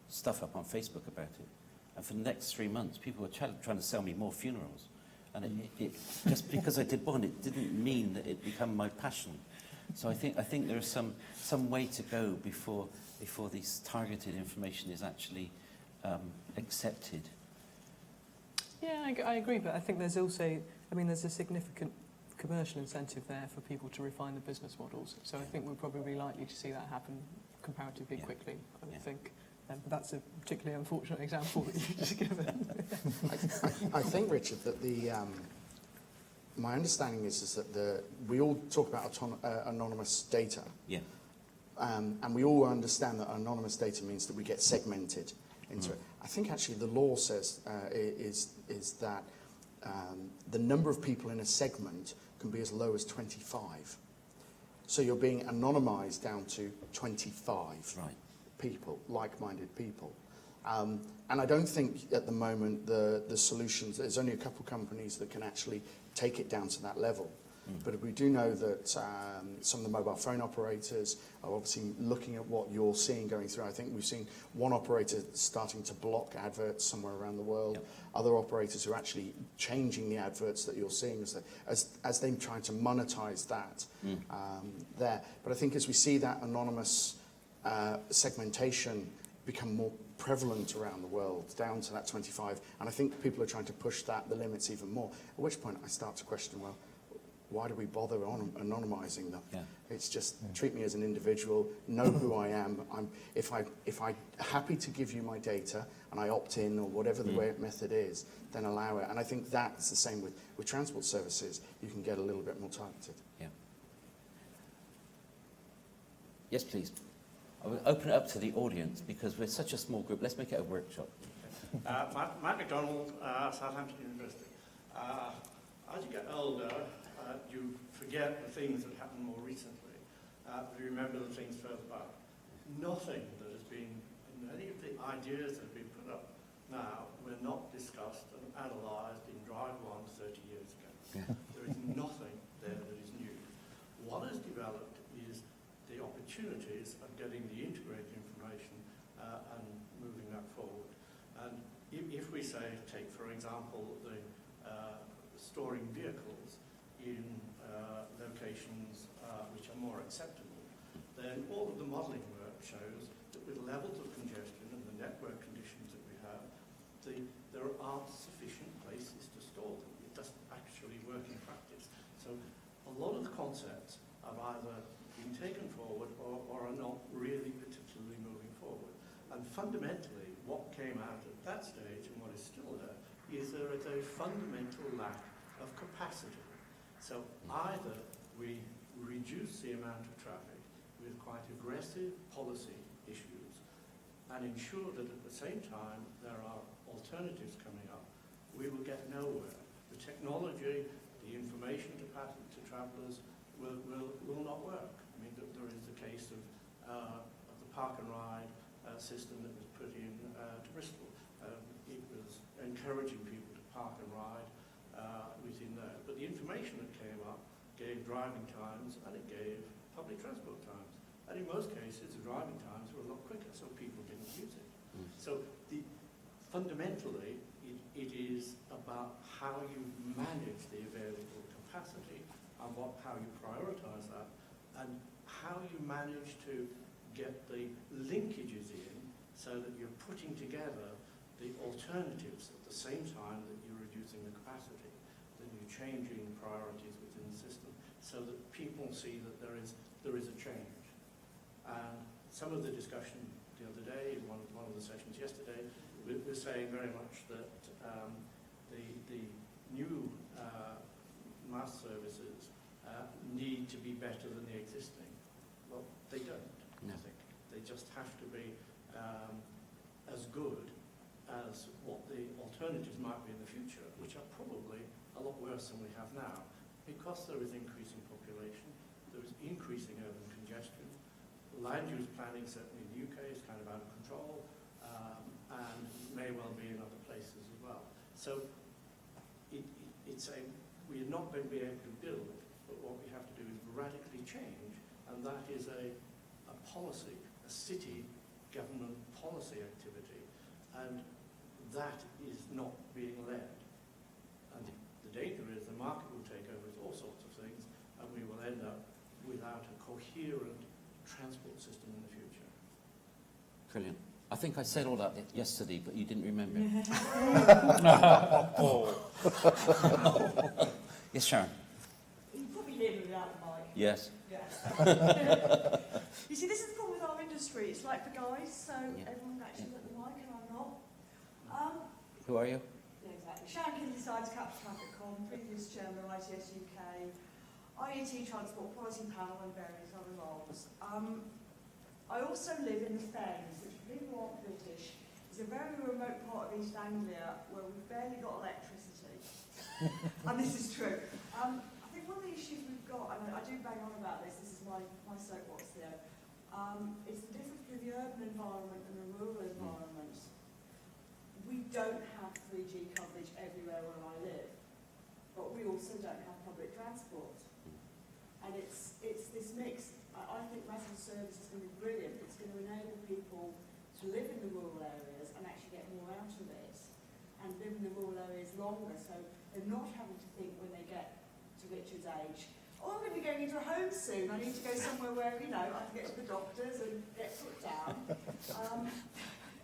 stuff up on Facebook about it. And for the next 3 months, people were trying to sell me more funerals. And it just because I did one, it didn't mean that it became my passion. So I think there is some way to go before this targeted information is actually accepted. Yeah, I agree, but I think there's also, there's a significant commercial incentive there for people to refine the business models. So I think we're probably likely to see that happen comparatively quickly, I would think. But that's a particularly unfortunate example that you've just given. I think, Richard, that my understanding is that we all talk about anonymous data. Yeah. And we all understand that anonymous data means that we get segmented into it. I think actually the law says is that the number of people in a segment can be as low as 25. So you're being anonymized down to 25 people, like-minded people. And I don't think at the moment the solutions, there's only a couple of companies that can actually take it down to that level. But we do know that some of the mobile phone operators are obviously looking at what you're seeing going through. I think we've seen one operator starting to block adverts somewhere around the world. Other operators who are actually changing the adverts that you're seeing as they try to monetize that there. But I think as we see that anonymous segmentation become more prevalent around the world, down to that 25, and I think people are trying to push the limits even more, at which point I start to question, well, why do we bother anonymizing them? It's just treat me as an individual, know who I am. If I'm happy to give you my data and I opt in or whatever the method is, then allow it. And I think that's the same with transport services. You can get a little bit more targeted. Yeah. Yes, please. I will open it up to the audience because we're such a small group. Let's make it a workshop. Matt McDonald, Southampton University. As you get older, you forget the things that happened more recently, but you remember the things further back. Nothing that has been, in any of the ideas that have been put up now, were not discussed and analysed in Drive 1 30 years ago. There is nothing there that is new. What has developed is the opportunities of getting the integrated information and moving that forward. And if we say, take for example, the storing vehicles in locations which are more acceptable, then all of the modelling work shows that with levels of congestion and the network conditions that we have, there aren't sufficient places to store them. It doesn't actually work in practice. So a lot of the concepts have either been taken forward or are not really particularly moving forward. And fundamentally, what came out at that stage and what is still there is there is a fundamental lack of capacity. So either we reduce the amount of traffic with quite aggressive policy issues and ensure that at the same time there are alternatives coming up, we will get nowhere. The technology, the information to travellers will not work. I mean, there is the case of the park and ride system that was put in to Bristol. It was encouraging people to park and ride within there. But the information that came up gave driving times and it gave public transport times. And in most cases, the driving times were a lot quicker, so people didn't use it. So fundamentally, it is about how you manage the available capacity and how you prioritise that, and how you manage to get the linkages in so that you're putting together the alternatives at the same time that you're reducing the capacity, that you're changing priorities within the system so that people see that there is a change. And some of the discussion the other day, in one of the sessions yesterday, we're saying very much that the new mass services need to be better than the existing. Well, they don't, No. I think. They just have to be as good as what the alternatives might be in the future, which are probably a lot worse than we have now, because there is increasing population, there is increasing urban congestion. Land use planning, certainly in the UK, is kind of out of control, and may well be in other places as well. So we're not going to be able to build, but what we have to do is radically change, and that is a policy, a city government policy activity, and that is not being led. And the danger is the market will take over with all sorts of things, and we will end up without a coherent transport system in the future. Brilliant. I think I said all that yesterday, but you didn't remember. Yes, Sharon. You can probably hear me without the mic. Yes. Yes. You see, this is the problem with our industry. It's like the guys, so Yeah. everyone's actually got the mic and I'm not. Who are you? Yeah, exactly. Sharon Kinley, Science Capital Traffic Com, previous chairman of ITS UK, IET Transport Policy Panel and various other roles. I also live in the Fens, which, for people who aren't British, is a very remote part of East Anglia where we've barely got electricity. And this is true. I think one of the issues we've got, and I do bang on about this is my soapbox here, it's the difference between the urban environment and the rural environment. We don't have 3G coverage everywhere where I live, but we also don't have public transport. And it's this mix. I think mass service is going to be brilliant. It's going to enable people to live in the rural areas and actually get more out of it, and live in the rural areas longer, so they're not having to think when they get to Richard's age, oh, I'm going to be going into a home soon, I need to go somewhere where, I can get to the doctors and get put down.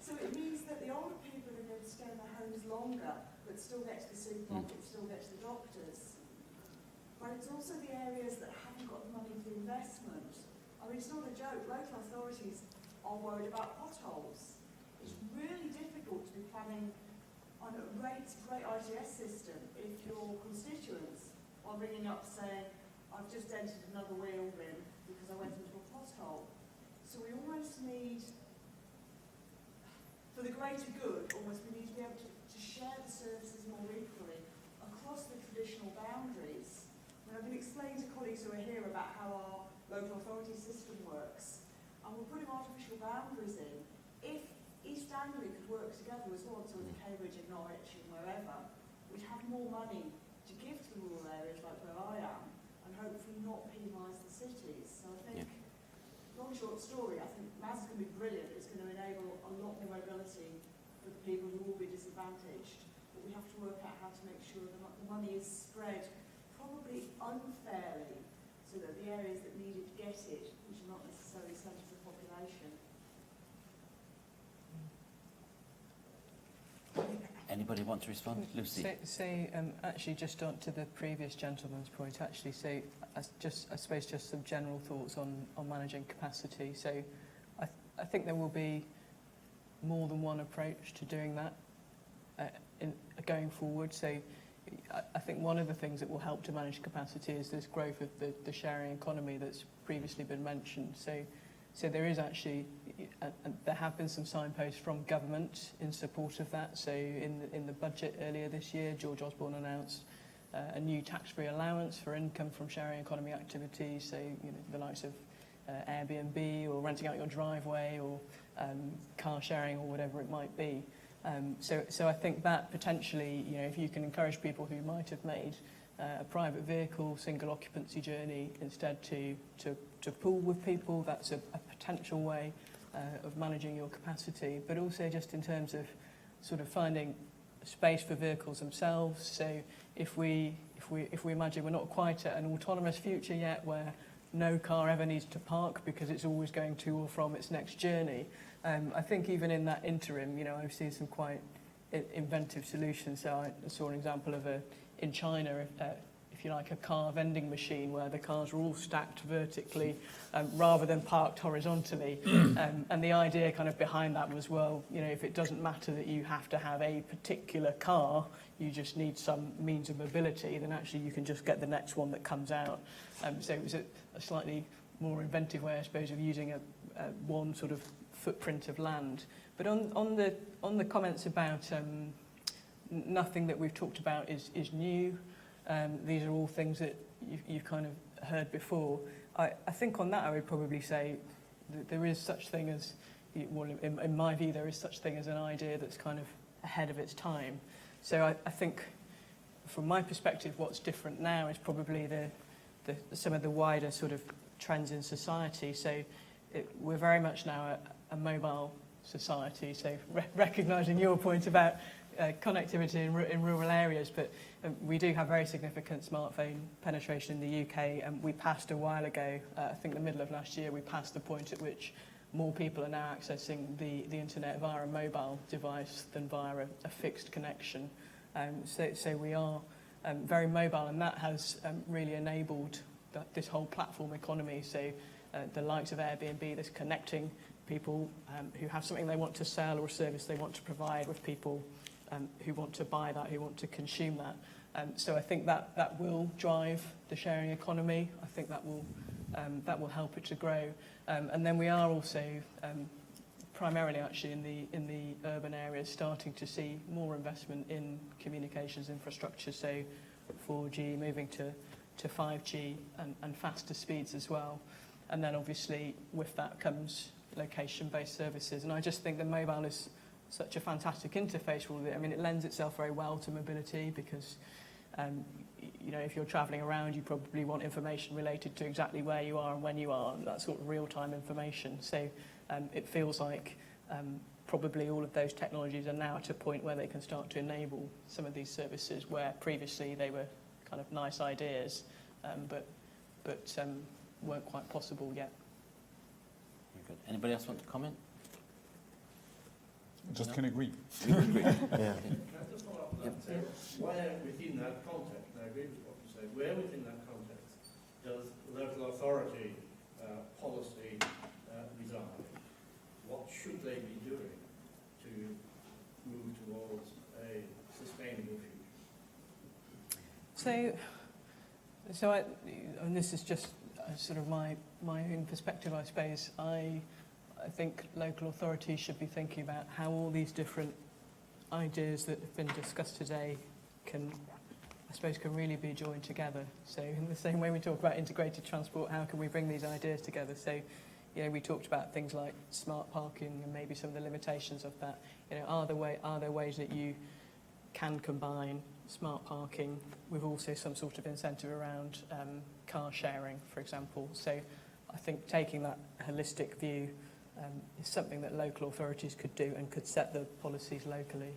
So it means that the older people are going to stay in their homes longer, but still get to the supermarket, still get to the doctors. But it's also the areas that haven't got the money for investment. I mean, it's not a joke. Local authorities are worried about potholes. It's really difficult to be planning on a great ITS system if your constituents are ringing up saying, I've just entered another wheel bin because I went into a pothole. So we almost need, for the greater good, we need to be able to share the services more equally across the traditional boundaries. I've been explaining to colleagues who are here about how our local authority system works, and we're putting artificial boundaries in. If East Anglia could work together as well, so with Cambridge and Norwich and wherever, we'd have more money to give to the rural areas like where I am, and hopefully not penalise the cities. So I think, long short story, I think MAS is going to be brilliant. It's going to enable a lot more mobility for the people who will be disadvantaged, but we have to work out how to make sure that the money is spread probably unfairly, so that the areas that need it get it, which are not necessarily centres of population. Anybody want to respond? Lucy? Actually, just on to the previous gentleman's point, actually, I suppose just some general thoughts on managing capacity. So I think there will be more than one approach to doing that going forward. So I think one of the things that will help to manage capacity is this growth of the sharing economy that's previously been mentioned. So there is actually, there have been some signposts from government in support of that. So in the budget earlier this year, George Osborne announced a new tax-free allowance for income from sharing economy activities. So the likes of Airbnb or renting out your driveway or car sharing or whatever it might be. So I think that potentially, you know, if you can encourage people who might have made a private vehicle, single occupancy journey, instead to pool with people, that's a potential way of managing your capacity. But also just in terms of sort of finding space for vehicles themselves. So if we imagine we're not quite at an autonomous future yet where no car ever needs to park because it's always going to or from its next journey, I think even in that interim, you know, I've seen some quite inventive solutions. So I saw an example of in China, if you like, a car vending machine where the cars are all stacked vertically rather than parked horizontally. And the idea kind of behind that was, well, you know, if it doesn't matter that you have to have a particular car, you just need some means of mobility, then actually you can just get the next one that comes out. So it was a slightly more inventive way, I suppose, of using one sort of footprint of land. But on the comments about nothing that we've talked about is new. These are all things that you've kind of heard before. I think on that I would probably say that there is such thing as, well, in my view, there is such thing as an idea that's kind of ahead of its time. So I think from my perspective what's different now is probably some of the wider sort of trends in society. So we're very much now a mobile society, so recognising your point about connectivity in rural areas, but we do have very significant smartphone penetration in the UK, and we passed a while ago, I think the middle of last year, we passed the point at which more people are now accessing the internet via a mobile device than via a fixed connection. So we are very mobile, and that has really enabled this whole platform economy. So the likes of Airbnb, that's connecting people who have something they want to sell or a service they want to provide with people who want to buy that, who want to consume that. So I think that will drive the sharing economy. I think that will help it to grow. And then we are also primarily actually in the urban areas starting to see more investment in communications infrastructure. So 4G moving to 5G and faster speeds as well. And then obviously with that comes location-based services. And I just think that mobile is such a fantastic interface for all of it. I mean, it lends itself very well to mobility because, you know, if you're travelling around, you probably want information related to exactly where you are and when you are, and that sort of real-time information. So it feels like probably all of those technologies are now at a point where they can start to enable some of these services where previously they were kind of nice ideas, but weren't quite possible yet. Very good. Anybody else want to comment? Just can agree. Yeah. Can I just follow up on that? So where within that context, and I agree with what you said, where within that context does local authority policy reside? What should they be doing to move towards a sustainable future? So and this is just sort of my own perspective, I suppose. I think local authorities should be thinking about how all these different ideas that have been discussed today can really be joined together. So in the same way we talk about integrated transport, how can we bring these ideas together? So, you know, we talked about things like smart parking and maybe some of the limitations of that. You know, are there ways that you can combine smart parking with also some sort of incentive around car sharing, for example? So I think taking that holistic view is something that local authorities could do and could set the policies locally.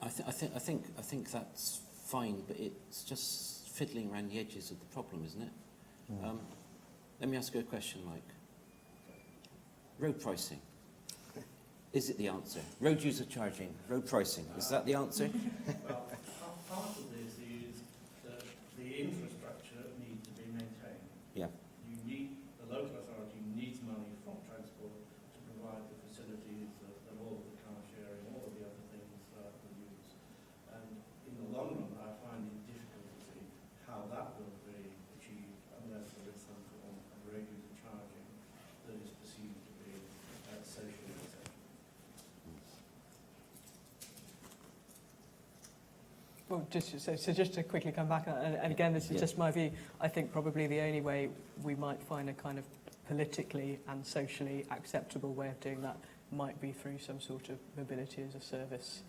I think that's fine, but it's just fiddling around the edges of the problem, isn't it? Mm. Let me ask you a question, Mike. Road pricing. Is it the answer? Road user charging, road pricing. Is that the answer? Well, part of this is that the infrastructure needs to be maintained. Yeah. The local authority needs money from transport to provide the facilities that all of the car sharing, all of the other things we use. And in the long run, I find it difficult to see how that will be achieved unless there is some form of regular charging that is perceived to be socially acceptable. Well, just to quickly come back, and again, this is Yeah. just my view, I think probably the only way we might find a kind of politically and socially acceptable way of doing that might be through some sort of mobility as a service.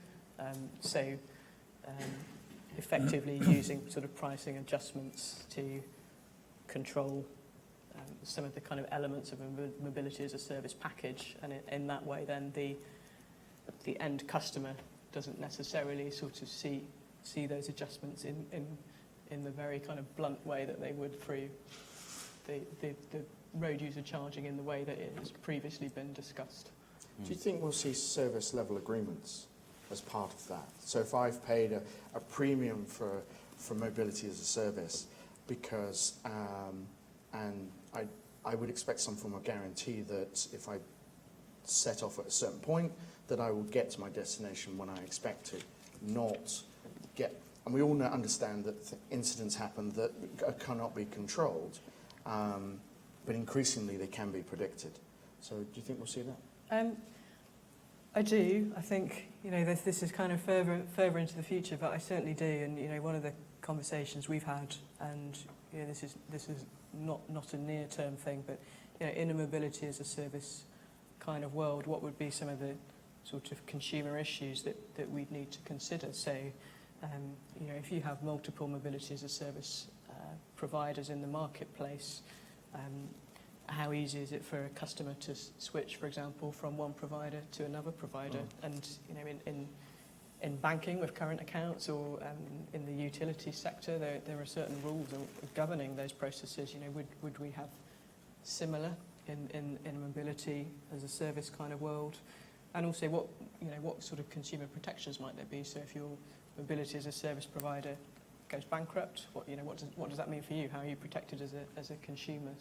Effectively using sort of pricing adjustments to control some of the kind of elements of a mobility as a service package, and in that way then the end customer doesn't necessarily sort of see those adjustments in the very kind of blunt way that they would through the road user charging in the way that it has previously been discussed. Do you think we'll see service level agreements as part of that? So if I've paid a premium for mobility as a service, because and I would expect some form of guarantee that if I set off at a certain point, that I will get to my destination when I expect to, not get. And we all understand that incidents happen that cannot be controlled, but increasingly they can be predicted. So do you think we'll see that? I do. I think this is kind of further into the future, but I certainly do. And one of the conversations we've had, and this is not a near-term thing, but in a mobility as a service kind of world, what would be some of the sort of consumer issues that we'd need to consider? So, if you have multiple mobility as a service providers in the marketplace, how easy is it for a customer to switch, for example, from one provider to another provider? And in banking with current accounts, or in the utility sector, there are certain rules governing those processes. Would we have similar in a mobility as a service kind of world? And also, what sort of consumer protections might there be? So if your mobility as a service provider goes bankrupt, what does that mean for you? How are you protected as a consumer?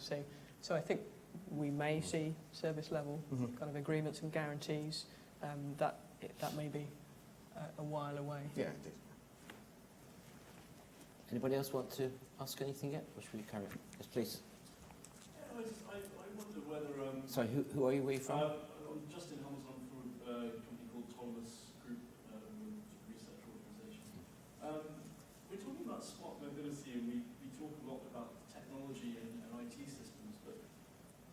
So I think we may see service level kind of agreements and guarantees. That may be a while away. Yeah, indeed. Anybody else want to ask anything yet? Or should we carry on? Yes, please. Yeah, I wonder whether... Sorry, who are you? Where are you from? I'm Justin Hamilton from a company called Thomas Group, research organisation. We're talking about smart mobility, and we talk a lot about technology and IT systems, but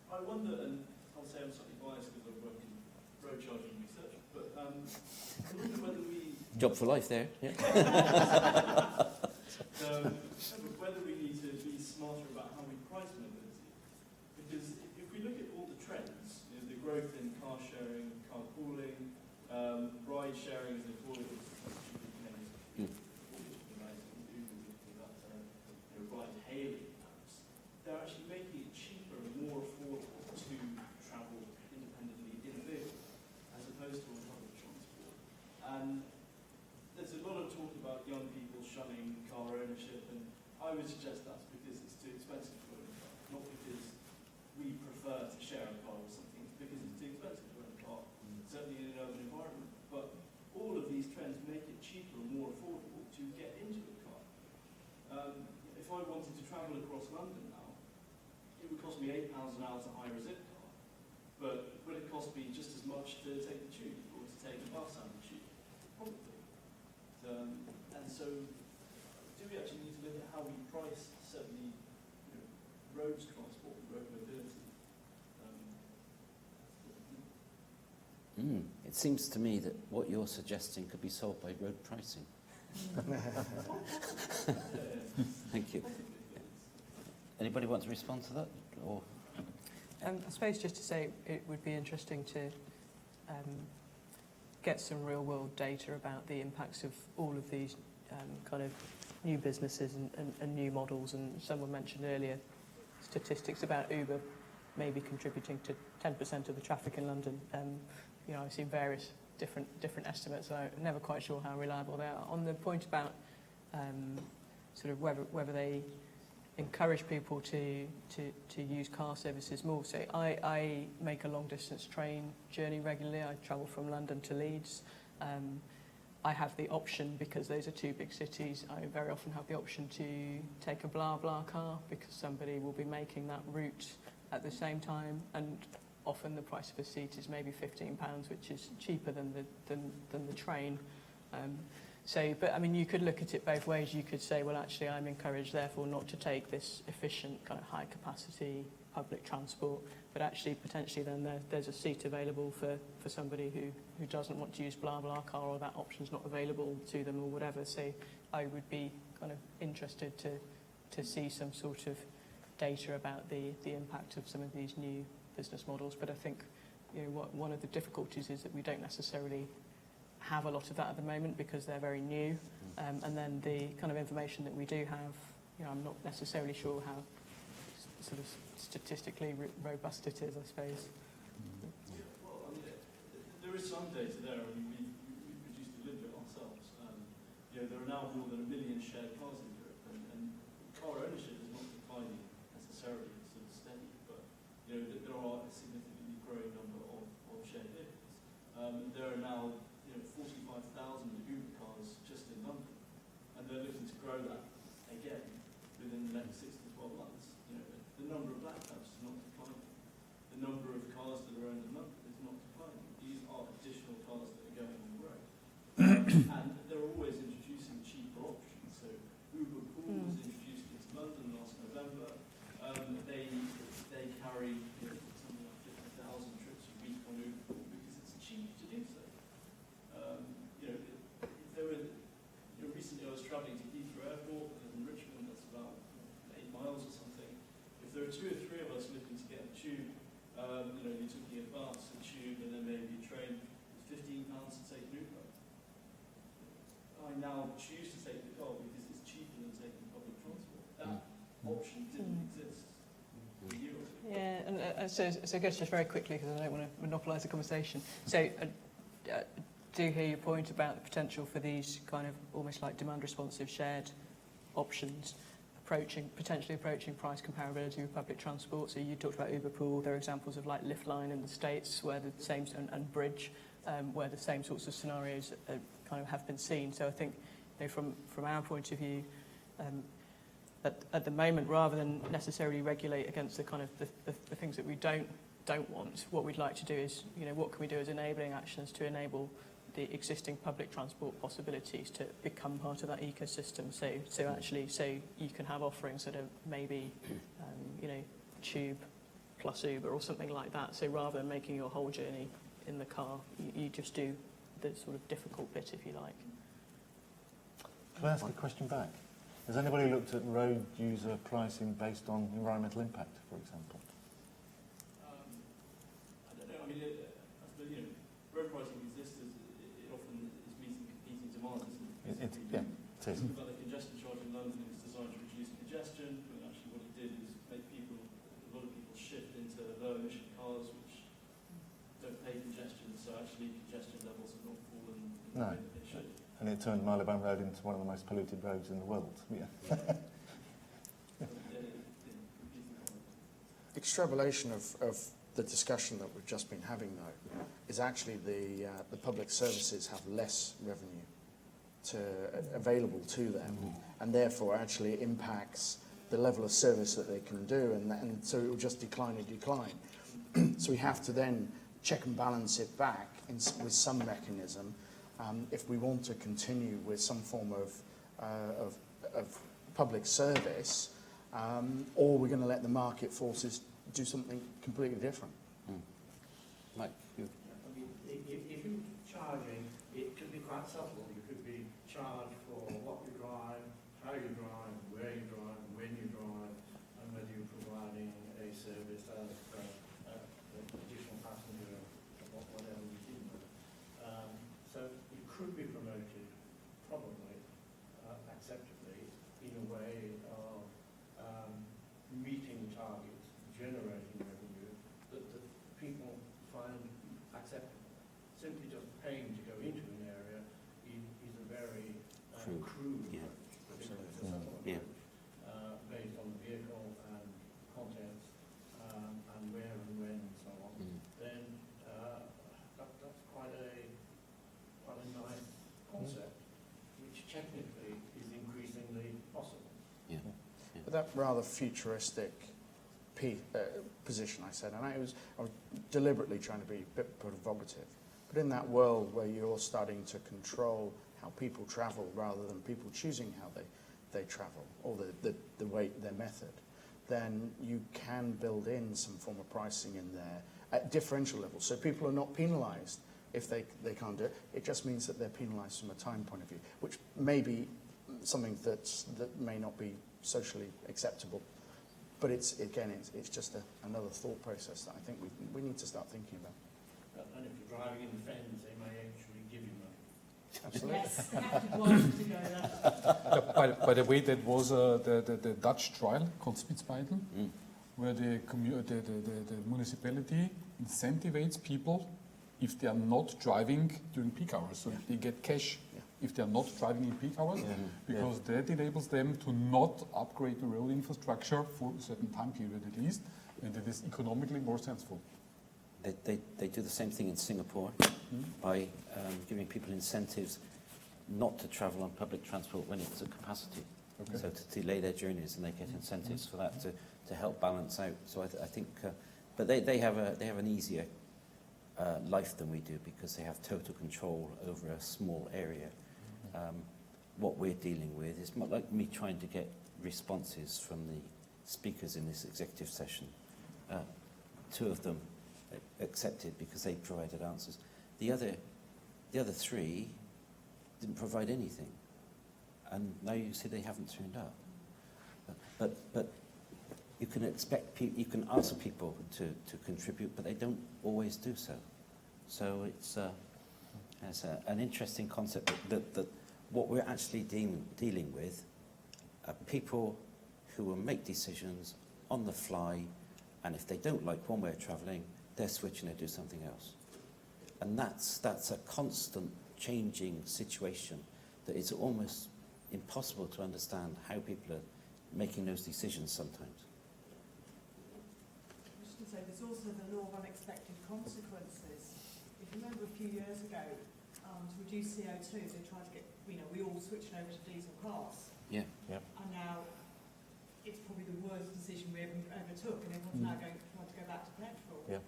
I wonder, and I'll say I'm slightly biased because I work in road charging research, but I wonder whether we... Job for life there, yeah. Whether we need to be smarter about how we price mobility. Because if we look at all the trends, the growth in car sharing, carpooling, ride sharing, as they call it, ride hailing apps, they're actually making it cheaper and more affordable to travel independently in a vehicle, as opposed to on public transport. And there's a lot of talk about young people shunning car ownership, and I would suggest that's because it's too expensive to own a car, not because we prefer to share a car or something, it's because it's too expensive to own a car, certainly in an urban environment. But all of these trends make it cheaper and more affordable to get into a car. If I wanted to travel across London now, it would cost me £8 an hour to hire a zip car, but would it cost me just as much to take the tube or to take a bus and the tube? Probably. And so, do we actually need to look at how we price certainly roads transport and road mobility? It seems to me that what you're suggesting could be solved by road pricing. Thank you. Anybody want to respond to that? Or I suppose just to say it would be interesting to get some real-world data about the impacts of all of these kind of new businesses and new models. And someone mentioned earlier statistics about Uber maybe contributing to 10% of the traffic in London. I've seen various different estimates, so I'm never quite sure how reliable they are. On the point about sort of whether they encourage people to use car services more. So I make a long distance train journey regularly. I travel from London to Leeds. I have the option, because those are two big cities, I very often have the option to take a blah blah car, because somebody will be making that route at the same time, and often the price of a seat is maybe £15, which is cheaper than the train. But I mean, you could look at it both ways. You could say, well, actually, I'm encouraged, therefore, not to take this efficient kind of high capacity public transport, but actually potentially then there's a seat available for somebody who doesn't want to use blah blah car, or that option's not available to them or whatever. So I would be kind of interested to see some sort of data about the impact of some of these new business models. But I think, you know, one of the difficulties is that we don't necessarily have a lot of that at the moment because they're very new, and then the kind of information that we do have, you know, I'm not necessarily sure how sort of statistically robust it is, I suppose. Well, I mean, there is some data there. I mean, we produced a little bit ourselves. You know, there are now more than 1 million shared cars in Europe, and car ownership is not declining necessarily, it's sort of steady, but you know, there are a significantly growing number of shared vehicles. There are now 45,000 Uber cars just in London, and they're looking to grow that again within the next 6 to 12 months. You know, the number of black cabs is not declining. The number of cars that are owned in London is not declining. These are additional cars that are going on the road. And they're always introducing cheaper options. So Uber Pool was introduced into London last November. They carry something like 50,000 trips a week on Uber Pool because it's cheap to do so. If there were, recently I was travelling to Heathrow Airport in Richmond, that's about 8 miles or something. If there are 2 or 3 of us looking to get a tube, you're talking a bus, a tube, and then maybe a train, it's £15 to take an Uber. I now choose to take the car because it's cheaper than taking public transport. That option didn't exist a year or two. Yeah, and so I guess just very quickly, because I don't want to monopolise the conversation. So do hear your point about the potential for these kind of almost like demand-responsive shared options potentially approaching price comparability with public transport. So you talked about Uber Pool. There are examples of like Liftline in the States where the same, and Bridge, where the same sorts of scenarios kind of have been seen. So I think, from our point of view, at the moment, rather than necessarily regulate against the kind of the things that we don't want, what we'd like to do is, what can we do as enabling actions to enable the existing public transport possibilities to become part of that ecosystem. So you can have offerings that are maybe, Tube plus Uber or something like that. So rather than making your whole journey in the car, you just do the sort of difficult bit, if you like. Can I ask a question back? Has anybody looked at road user pricing based on environmental impact, for example? I don't know. I mean, road pricing exists as it often is meeting competing demands. It is. Think about the congestion charge in London. It was designed to reduce congestion, but actually what it did is make a lot of people shift into low emission cars, which don't pay congestion. So actually, congestion levels have not fallen in the way that they should. And it turned Marylebone Road into one of the most polluted roads in the world. Yeah. Extrapolation of the discussion that we've just been having, though, is actually the public services have less revenue available to them, and therefore actually impacts the level of service that they can do, and so it will just decline and decline. So we have to then check and balance it back with some mechanism if we want to continue with some form of public service, or we're going to let the market forces do something completely different. Mike, you. I mean, if you're charging, it could be quite subtle. You could be charged for what you drive, how you drive, where you drive, when you drive, and whether you're providing a service as an additional passenger, or whatever you do. So it could be promoted, probably, acceptably, in a way of meeting targets, generating revenue that people find acceptable. Simply just paying to go into an area is a very crude approach, based on the vehicle and contents and where and when and so on. Then that's quite a nice concept, which technically is increasingly possible. Yeah. But that rather futuristic position I said, and I was deliberately trying to be a bit provocative, but in that world where you're starting to control how people travel rather than people choosing how they travel, or their method, then you can build in some form of pricing in there at differential levels. So people are not penalised if they can't do it. It just means that they're penalised from a time point of view, which may be something that may not be socially acceptable. But it's just another thought process that I think we need to start thinking about. And if you're driving in the fens, they may actually give you money. Absolutely. Yes, active ones to go there. By the way, that was the Dutch trial called Spitzbeitel, where the municipality incentivates people if they are not driving during peak hours. So they get cash if they are not driving in peak hours, because that enables them to not upgrade the road infrastructure for a certain time period at least, and it is economically more sensible. They do the same thing in Singapore by giving people incentives not to travel on public transport when it's at capacity. Okay. So to delay their journeys, and they get incentives for that to help balance out. So I think, but they have an easier life than we do, because they have total control over a small area. What we're dealing with is not like me trying to get responses from the speakers in this executive session. Two of them accepted because they provided answers. The other three didn't provide anything, and now you see they haven't turned up. But you can expect you can ask people to contribute, but they don't always do so. So it's an interesting concept that what we're actually dealing with are people who will make decisions on the fly, and if they don't like one way of travelling, they're switching to do something else. And that's a constant changing situation that it's almost impossible to understand how people are making those decisions sometimes. I was going to say, there's also the law of unexpected consequences. If you remember a few years ago, to reduce CO2, they tried to get, we all switched over to diesel cars. Yeah. Yep. And now it's probably the worst decision we ever took, and everyone's now trying to go back to petrol. Yeah.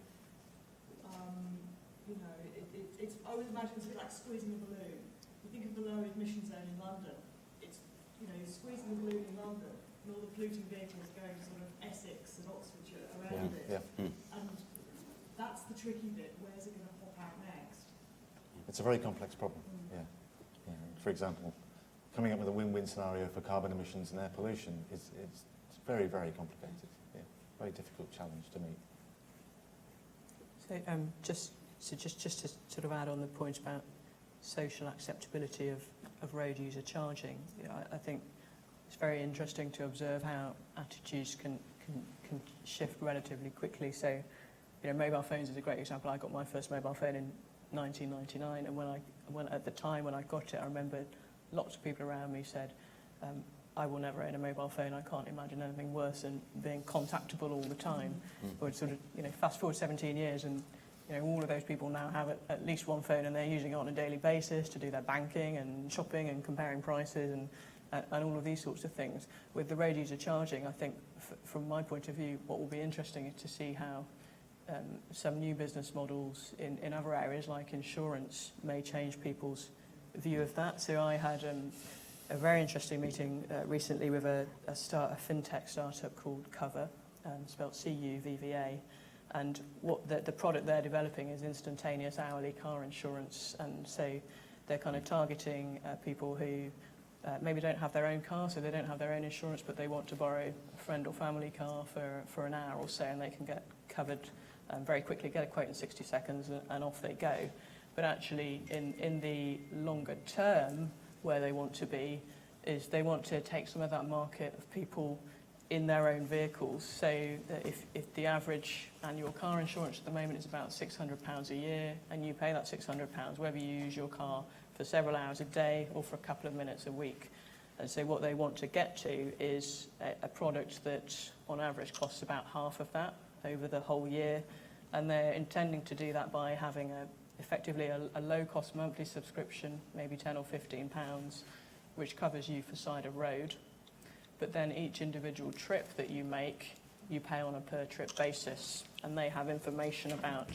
I would imagine it's a bit like squeezing a balloon. You think of the low emission zone in London. It's, you're squeezing the balloon in London, and all the polluting vehicles going to sort of Essex and Oxfordshire around it. Yeah. And that's the tricky bit. Where's it going to pop out next? It's a very complex problem. Yeah. For example, coming up with a win-win scenario for carbon emissions and air pollution is very, very complicated. Yeah. Very difficult challenge to meet. So just to sort of add on the point about social acceptability of road user charging, I think it's very interesting to observe how attitudes can shift relatively quickly. So, mobile phones is a great example. I got my first mobile phone in 1999, and at the time when I got it, I remember lots of people around me said, I will never own a mobile phone. I can't imagine anything worse than being contactable all the time. But sort of, fast forward 17 years, and all of those people now have at least one phone, and they're using it on a daily basis to do their banking and shopping and comparing prices and all of these sorts of things. With the road user charging, I think, from my point of view, what will be interesting is to see how some new business models in other areas like insurance may change people's view of that. So I had a very interesting meeting recently with a fintech startup called Cover, spelled CUVVA, and what the product they're developing is instantaneous hourly car insurance. And so they're kind of targeting people who maybe don't have their own car, so they don't have their own insurance, but they want to borrow a friend or family car for an hour or so, and they can get covered very quickly, get a quote in 60 seconds, and off they go. But actually, in the longer term, where they want to be, is they want to take some of that market of people in their own vehicles. So that if the average annual car insurance at the moment is about £600 a year, and you pay that £600 whether you use your car for several hours a day or for a couple of minutes a week. And so what they want to get to is a product that on average costs about half of that over the whole year, and they're intending to do that by having effectively a low-cost monthly subscription, maybe £10 or £15, which covers you for side of road. But then each individual trip that you make, you pay on a per-trip basis, and they have information about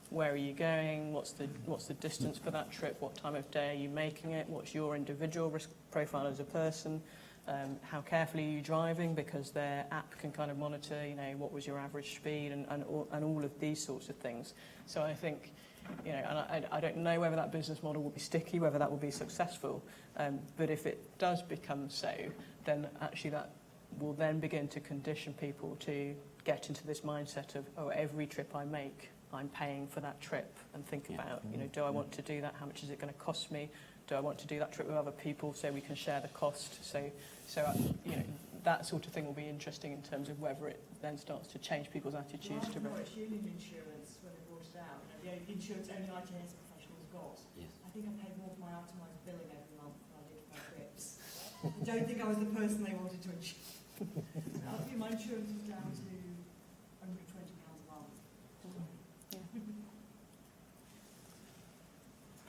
where are you going, what's the distance for that trip, what time of day are you making it, what's your individual risk profile as a person, how carefully are you driving, because their app can kind of monitor, you know, what was your average speed and all of these sorts of things. So I think, you know, and I don't know whether that business model will be sticky, whether that will be successful, but if it does become so, then actually that will then begin to condition people to get into this mindset of, oh, every trip I make, I'm paying for that trip, and think about, you know, do I want to do that? How much is it going to cost me? Do I want to do that trip with other people so we can share the cost? So you know, that sort of thing will be interesting in terms of whether it then starts to change people's attitudes to Well, risk. it's union insurance when they brought it out. You know, the insurance only ITS professionals got. Yes. I think I paid more for my itemised billing every month than I did for my trips. I don't think I was the person they wanted to insure. I think my insurance was down to under £20 a month.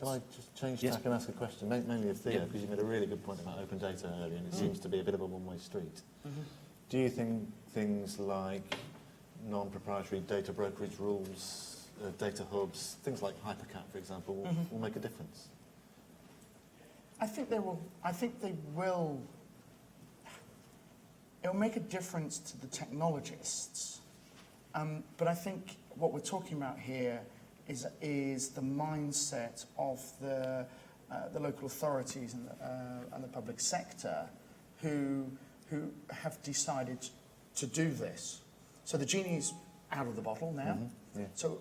Can I just change Yes. tack and ask a question, mainly of Theo, because you made a really good point about open data earlier, and it seems to be a bit of a one-way street. Do you think things like non-proprietary data brokerage rules, data hubs, things like Hypercat, for example, will make a difference? I think they will. I think they will. It'll make a difference to the technologists, but I think what we're talking about here is the mindset of the local authorities and the public sector who have decided to do this. So the genie's out of the bottle now. Yeah. So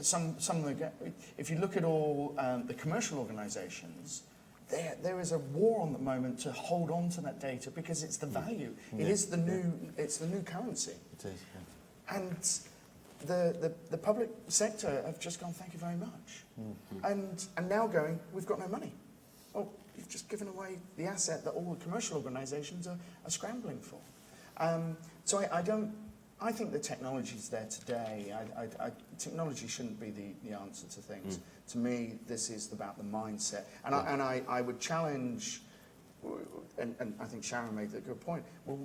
some of the, if you look at all the commercial organisations, there is a war on the moment to hold on to that data because it's the value. It is the new currency. It is, yeah. And the public sector have just gone, thank you very much. And now going, we've got no money. Oh, you've just given away the asset that all the commercial organisations are scrambling for. So I think the technology's there today. Technology shouldn't be the answer to things. To me, this is about the mindset. And I would challenge, and I think Sharon made a good point, well,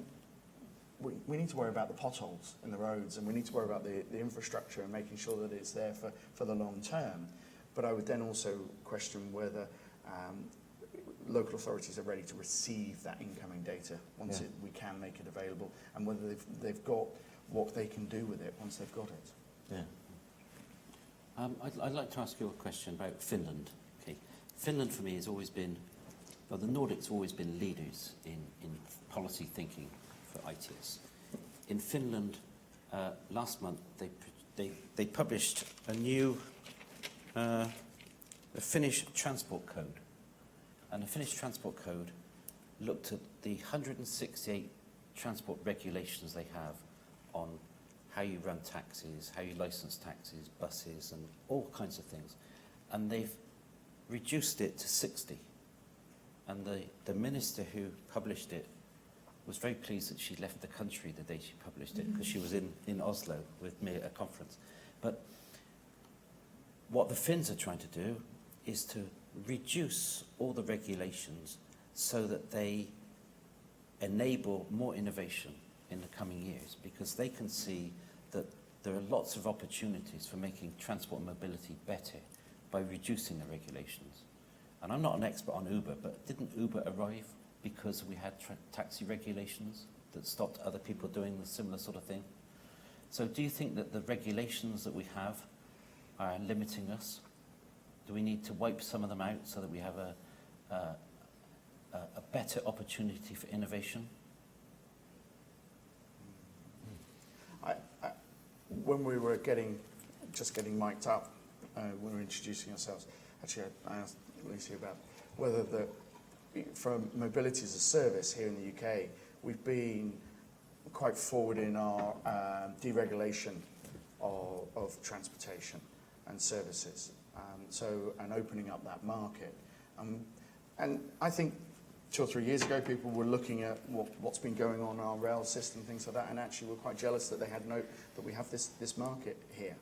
we need to worry about the potholes in the roads, and we need to worry about the infrastructure and making sure that it's there for the long term. But I would then also question whether local authorities are ready to receive that incoming data once we can make it available, and whether they've got what they can do with it once they've got it. Yeah. I'd like to ask you a question about Finland. Okay. Finland for me has always been, well, the Nordics have always been leaders in policy thinking for ITS. In Finland, last month they published a new the Finnish transport code, and the Finnish transport code looked at the 168 transport regulations they have on how you run taxis, how you license taxis, buses, and all kinds of things, and they've reduced it to 60. And the minister who published it was very pleased that she left the country the day she published it, because she was in Oslo with me at a conference. But what the Finns are trying to do is to reduce all the regulations so that they enable more innovation in the coming years, because they can see that there are lots of opportunities for making transport and mobility better by reducing the regulations. And I'm not an expert on Uber, but didn't Uber arrive because we had taxi regulations that stopped other people doing the similar sort of thing? So do you think that the regulations that we have are limiting us? Do we need to wipe some of them out so that we have a better opportunity for innovation? When we were just getting mic'd up, when we were introducing ourselves, actually I asked Lucy about whether from mobility as a service here in the UK, we've been quite forward in our deregulation of transportation and services, and opening up that market. And I think 2 or 3 years ago, people were looking at what's been going on in our rail system, things like that, and actually were quite jealous that they had that we have this market here.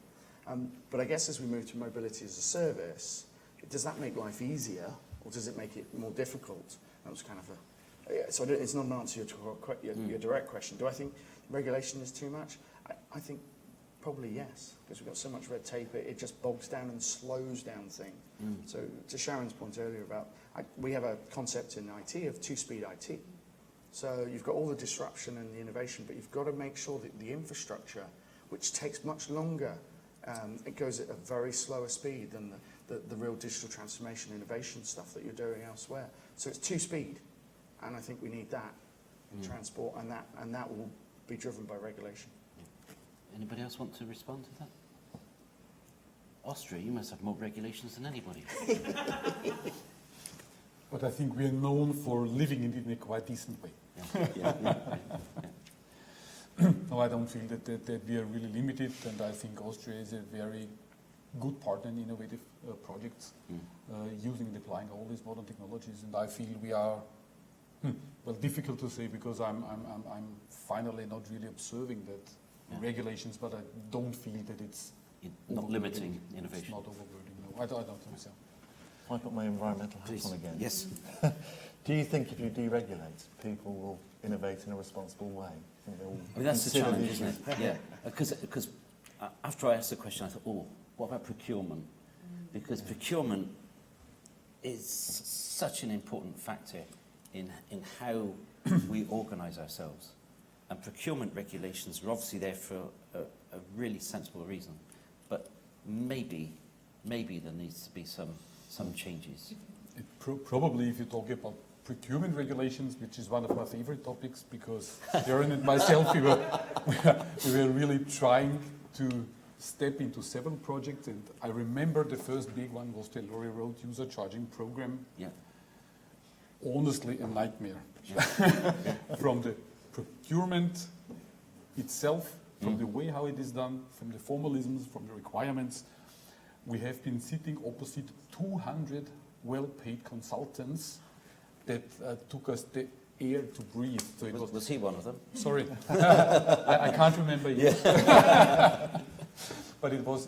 But I guess as we move to mobility as a service, does that make life easier, or does it make it more difficult? That was kind of so it's not an answer to your direct question. Do I think regulation is too much? I think probably yes, because we've got so much red tape, it just bogs down and slows down things. So to Sharon's point earlier about, we have a concept in IT of two-speed IT. So you've got all the disruption and the innovation, but you've got to make sure that the infrastructure, which takes much longer, it goes at a very slower speed than the real digital transformation innovation stuff that you're doing elsewhere. So it's two-speed, and I think we need that in transport, and that will be driven by regulation. Anybody else want to respond to that? Austria, you must have more regulations than anybody. But I think we are known for living it in a quite decent way. No, I don't feel that we are really limited, and I think Austria is a very good partner in innovative projects, using and applying all these modern technologies. And I feel we are, well, difficult to say because I'm finally not really observing that regulations, but I don't feel that it's not limiting innovation. It's not overburdening. No, I don't think so. If I put my environmental hat Please. on again. Yes. Do you think if you deregulate, people will innovate in a responsible way? I think they'll I mean, that's the consider challenge, the isn't it? issues. Yeah, because after I asked the question, I thought, oh, what about procurement? Because procurement is such an important factor in how we organise ourselves. And procurement regulations are obviously there for a really sensible reason. But maybe there needs to be some changes. Probably if you talk about procurement regulations, which is one of my favorite topics, because Darren and myself, we were really trying to step into several projects, and I remember the first big one was the Lorry Road user charging program. Yeah. Honestly, a nightmare. From the procurement itself, from the way how it is done, from the formalisms, from the requirements. We have been sitting opposite 200 well-paid consultants that took us the air to breathe. So it Was he one of them? Sorry, I can't remember yet. But it was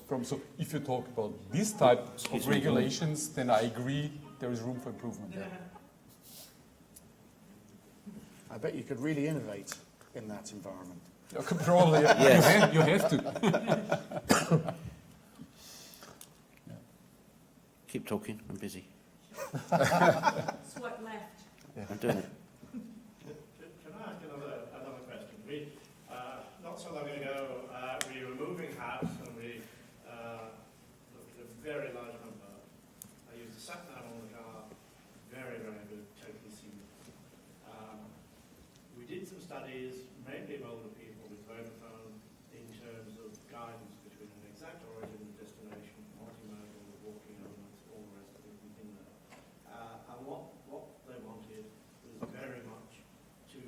from. So if you talk about this type of regulations, then I agree there is room for improvement. Yeah. I bet you could really innovate in that environment. Probably, yes. You have to. Keep talking, I'm busy. Swipe left. I'm doing it. Can I ask another question? We, not so long ago, we were moving house and we looked at a very large number. I used the sat-nav on the car, very, very good, totally seamless. We did some studies, mainly of older people with Vodafone, in terms of guidance between an exact origin and destination, multimodal, walking elements, all the rest of it in there. And what they wanted was very much to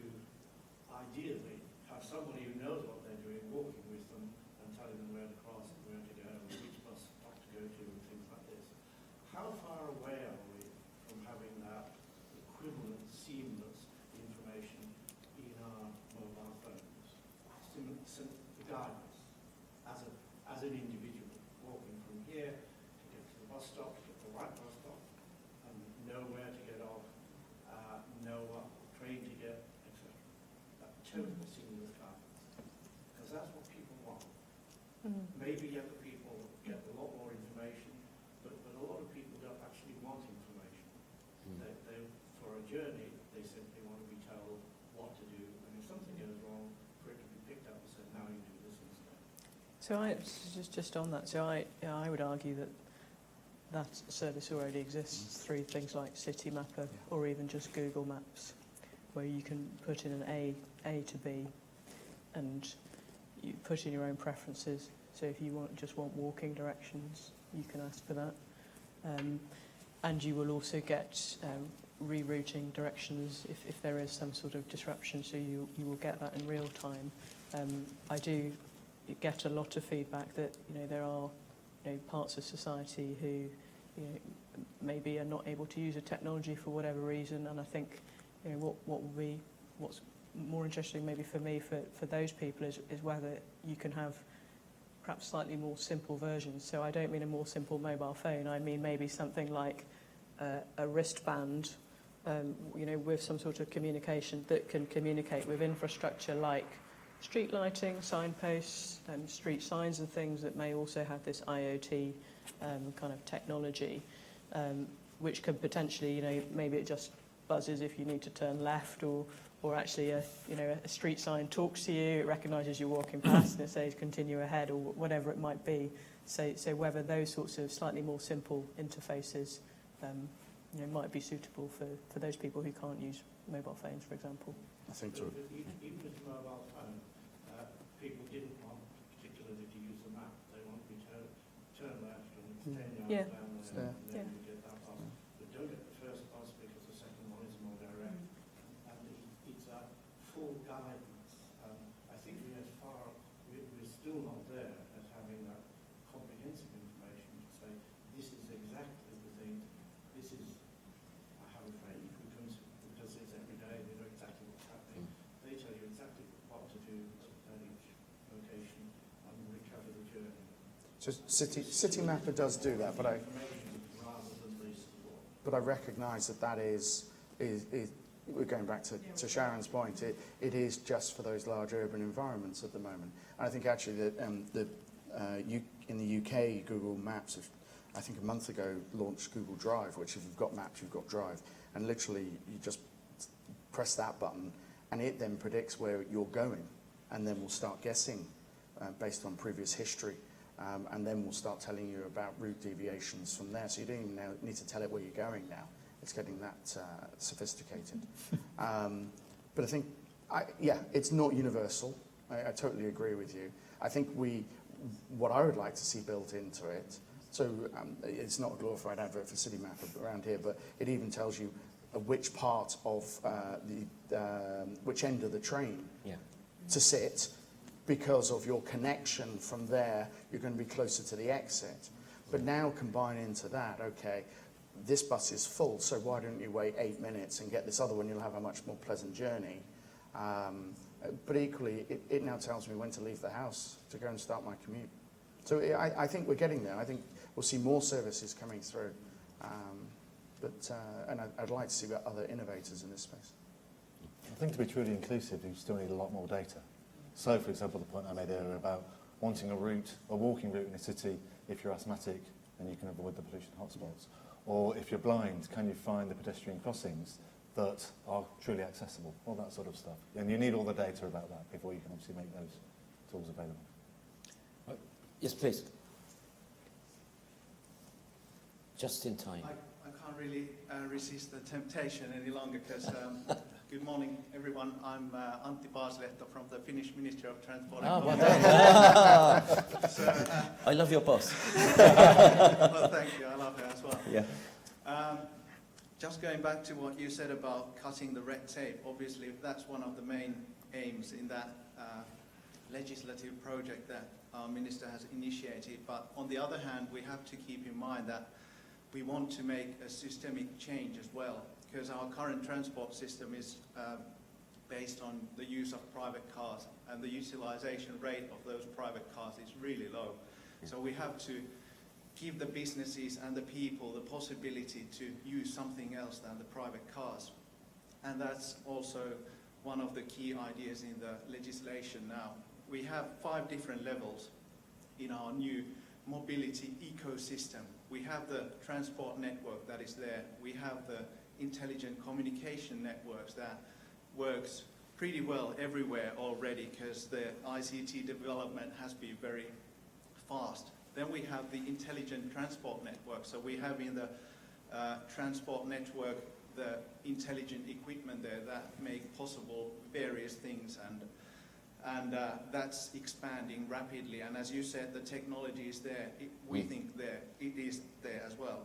ideally have somebody who knows what they're doing walking with them and telling them where to cross and where to go and which bus stop to go to and things like this. How far away are we from having that equivalent seamless information in our mobile phones? The guidance as an individual walking from here to get to the bus stop, to get the right bus stop, and know where to get off, know what train to get, etc. That total seamless guidance. Because that's what people want. Maybe younger people get a lot more information, but a lot of people don't actually want information. They, for a journey, they simply want to be told what to do, and if something goes wrong, for it to be picked up and said, now you do this instead. So just on that, so I would argue that service already exists through things like City Mapper or even just Google Maps, where you can put in an A to B, and you put in your own preferences. So if you just want walking directions, you can ask for that, and you will also get rerouting directions if there is some sort of disruption. So you will get that in real time. I do get a lot of feedback that there are parts of society who maybe are not able to use a technology for whatever reason, and I think what's more interesting maybe for me for those people is whether you can have perhaps slightly more simple versions. So I don't mean a more simple mobile phone. I mean maybe something like a wristband, with some sort of communication that can communicate with infrastructure like street lighting, signposts, street signs and things that may also have this IoT kind of technology, which could potentially, maybe it just buzzes if you need to turn left, or actually a street sign talks to you, it recognises you're walking past and it says continue ahead, or whatever it might be. So whether those sorts of slightly more simple interfaces might be suitable for those people who can't use mobile phones, for example. I think so. Even with the mobile phone, people didn't want particularly to use the map. They wanted to turn left and it's 10 yards Yeah. down there, and then you get that bus. But don't get the first bus because the second one is more direct. And it's a full guidance. I think we're still not there as having that comprehensive information to say this is exactly the thing. This is, I have a friend who comes who does this every day. They know exactly what's happening. They tell you exactly what to do at each location and recover the journey. So City Mapper does do that, but I recognise that is we're going back to Sharon's point. It is just for those large urban environments at the moment. And I think actually that in the UK, Google Maps, I think a month ago, launched Google Drive, which if you've got Maps, you've got Drive. And literally, you just press that button, and it then predicts where you're going, and then we'll start guessing based on previous history. And then we'll start telling you about route deviations from there. So you don't even need to tell it where you're going now. It's getting that sophisticated. But I think, it's not universal. I totally agree with you. I think what I would like to see built into it, so it's not a glorified advert for City Mapper around here, but it even tells you which part of which end of the train to sit, because of your connection from there, you're going to be closer to the exit. But now combine into that, okay, this bus is full, so why don't you wait 8 minutes and get this other one? You'll have a much more pleasant journey. But equally, it now tells me when to leave the house to go and start my commute. So I think we're getting there. I think we'll see more services coming through. And I'd like to see other innovators in this space. I think to be truly inclusive, you still need a lot more data. So, for example, the point I made earlier about wanting a walking route in a city if you're asthmatic and you can avoid the pollution hotspots. Or if you're blind, can you find the pedestrian crossings that are truly accessible? All that sort of stuff. And you need all the data about that before you can obviously make those tools available. Yes, please. Just in time. I can't really resist the temptation any longer because, good morning everyone, I'm Antti Paaslehto from the Finnish Ministry of Transport. Well done. So, I love your boss. well, thank you, I love her as well. Yeah. Just going back to what you said about cutting the red tape, obviously that's one of the main aims in that legislative project that our minister has initiated. But on the other hand, we have to keep in mind that we want to make a systemic change as well, because our current transport system is based on the use of private cars, and the utilization rate of those private cars is really low. So we have to give the businesses and the people the possibility to use something else than the private cars. And that's also one of the key ideas in the legislation now. We have 5 different levels in our new mobility ecosystem. We have the transport network that is there. We have the intelligent communication networks that works pretty well everywhere already because the ICT development has been very fast. Then we have the intelligent transport network. So we have in the transport network the intelligent equipment there that make possible various things, and that's expanding rapidly. And as you said, the technology is there. We think it is there as well.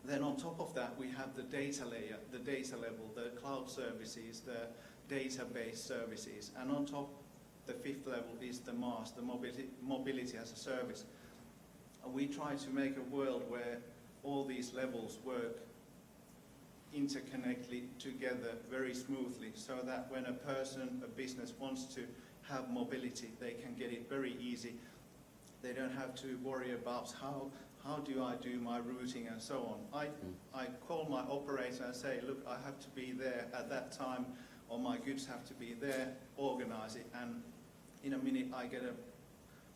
Then on top of that, we have the data layer, the data level, the cloud services, the database services. And on top, the 5th level is the MaaS, the mobility as a service. And we try to make a world where all these levels work interconnected together very smoothly, so that when a person, a business wants to have mobility, they can get it very easy. They don't have to worry about how do I do my routing and so on. I call my operator and say, look, I have to be there at that time, or my goods have to be there, organize it, and in a minute I get a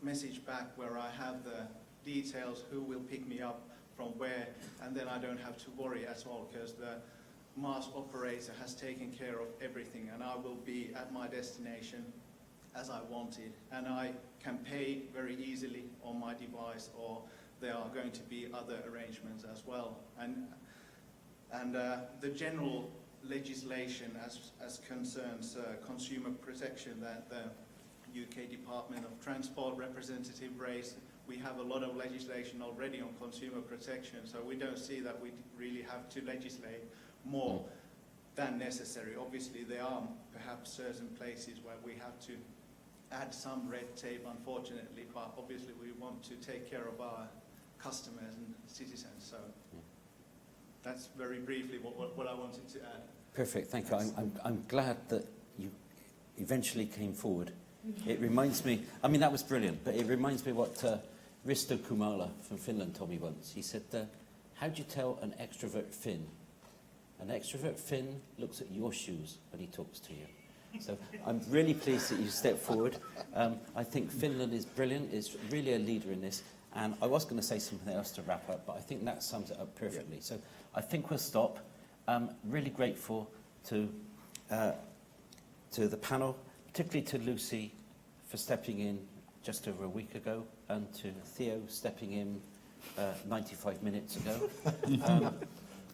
message back where I have the details, who will pick me up from where, and then I don't have to worry at all, because the mass operator has taken care of everything, and I will be at my destination as I wanted, and I can pay very easily on my device, or there are going to be other arrangements as well. And the general legislation as concerns consumer protection that the UK Department of Transport representative raised, we have a lot of legislation already on consumer protection, so we don't see that we really have to legislate more than necessary. Obviously, there are perhaps certain places where we have to add some red tape, unfortunately, but obviously we want to take care of our customers and citizens. So that's very briefly what I wanted to add. Perfect, thank you. I'm glad that you eventually came forward. It reminds me, I mean, that was brilliant, but it reminds me what Risto Kumala from Finland told me once. He said, how do you tell an extrovert Finn? An extrovert Finn looks at your shoes when he talks to you. So I'm really pleased that you stepped forward. I think Finland is brilliant, is really a leader in this. And I was going to say something else to wrap up, but I think that sums it up perfectly. So I think we'll stop. Really grateful to the panel, particularly to Lucy for stepping in just over a week ago, and to Theo stepping in 95 minutes ago.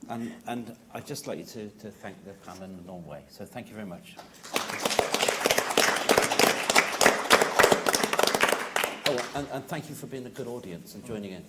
And I'd just like you to thank the panel in a long way. So thank you very much. Oh, and thank you for being a good audience and joining in.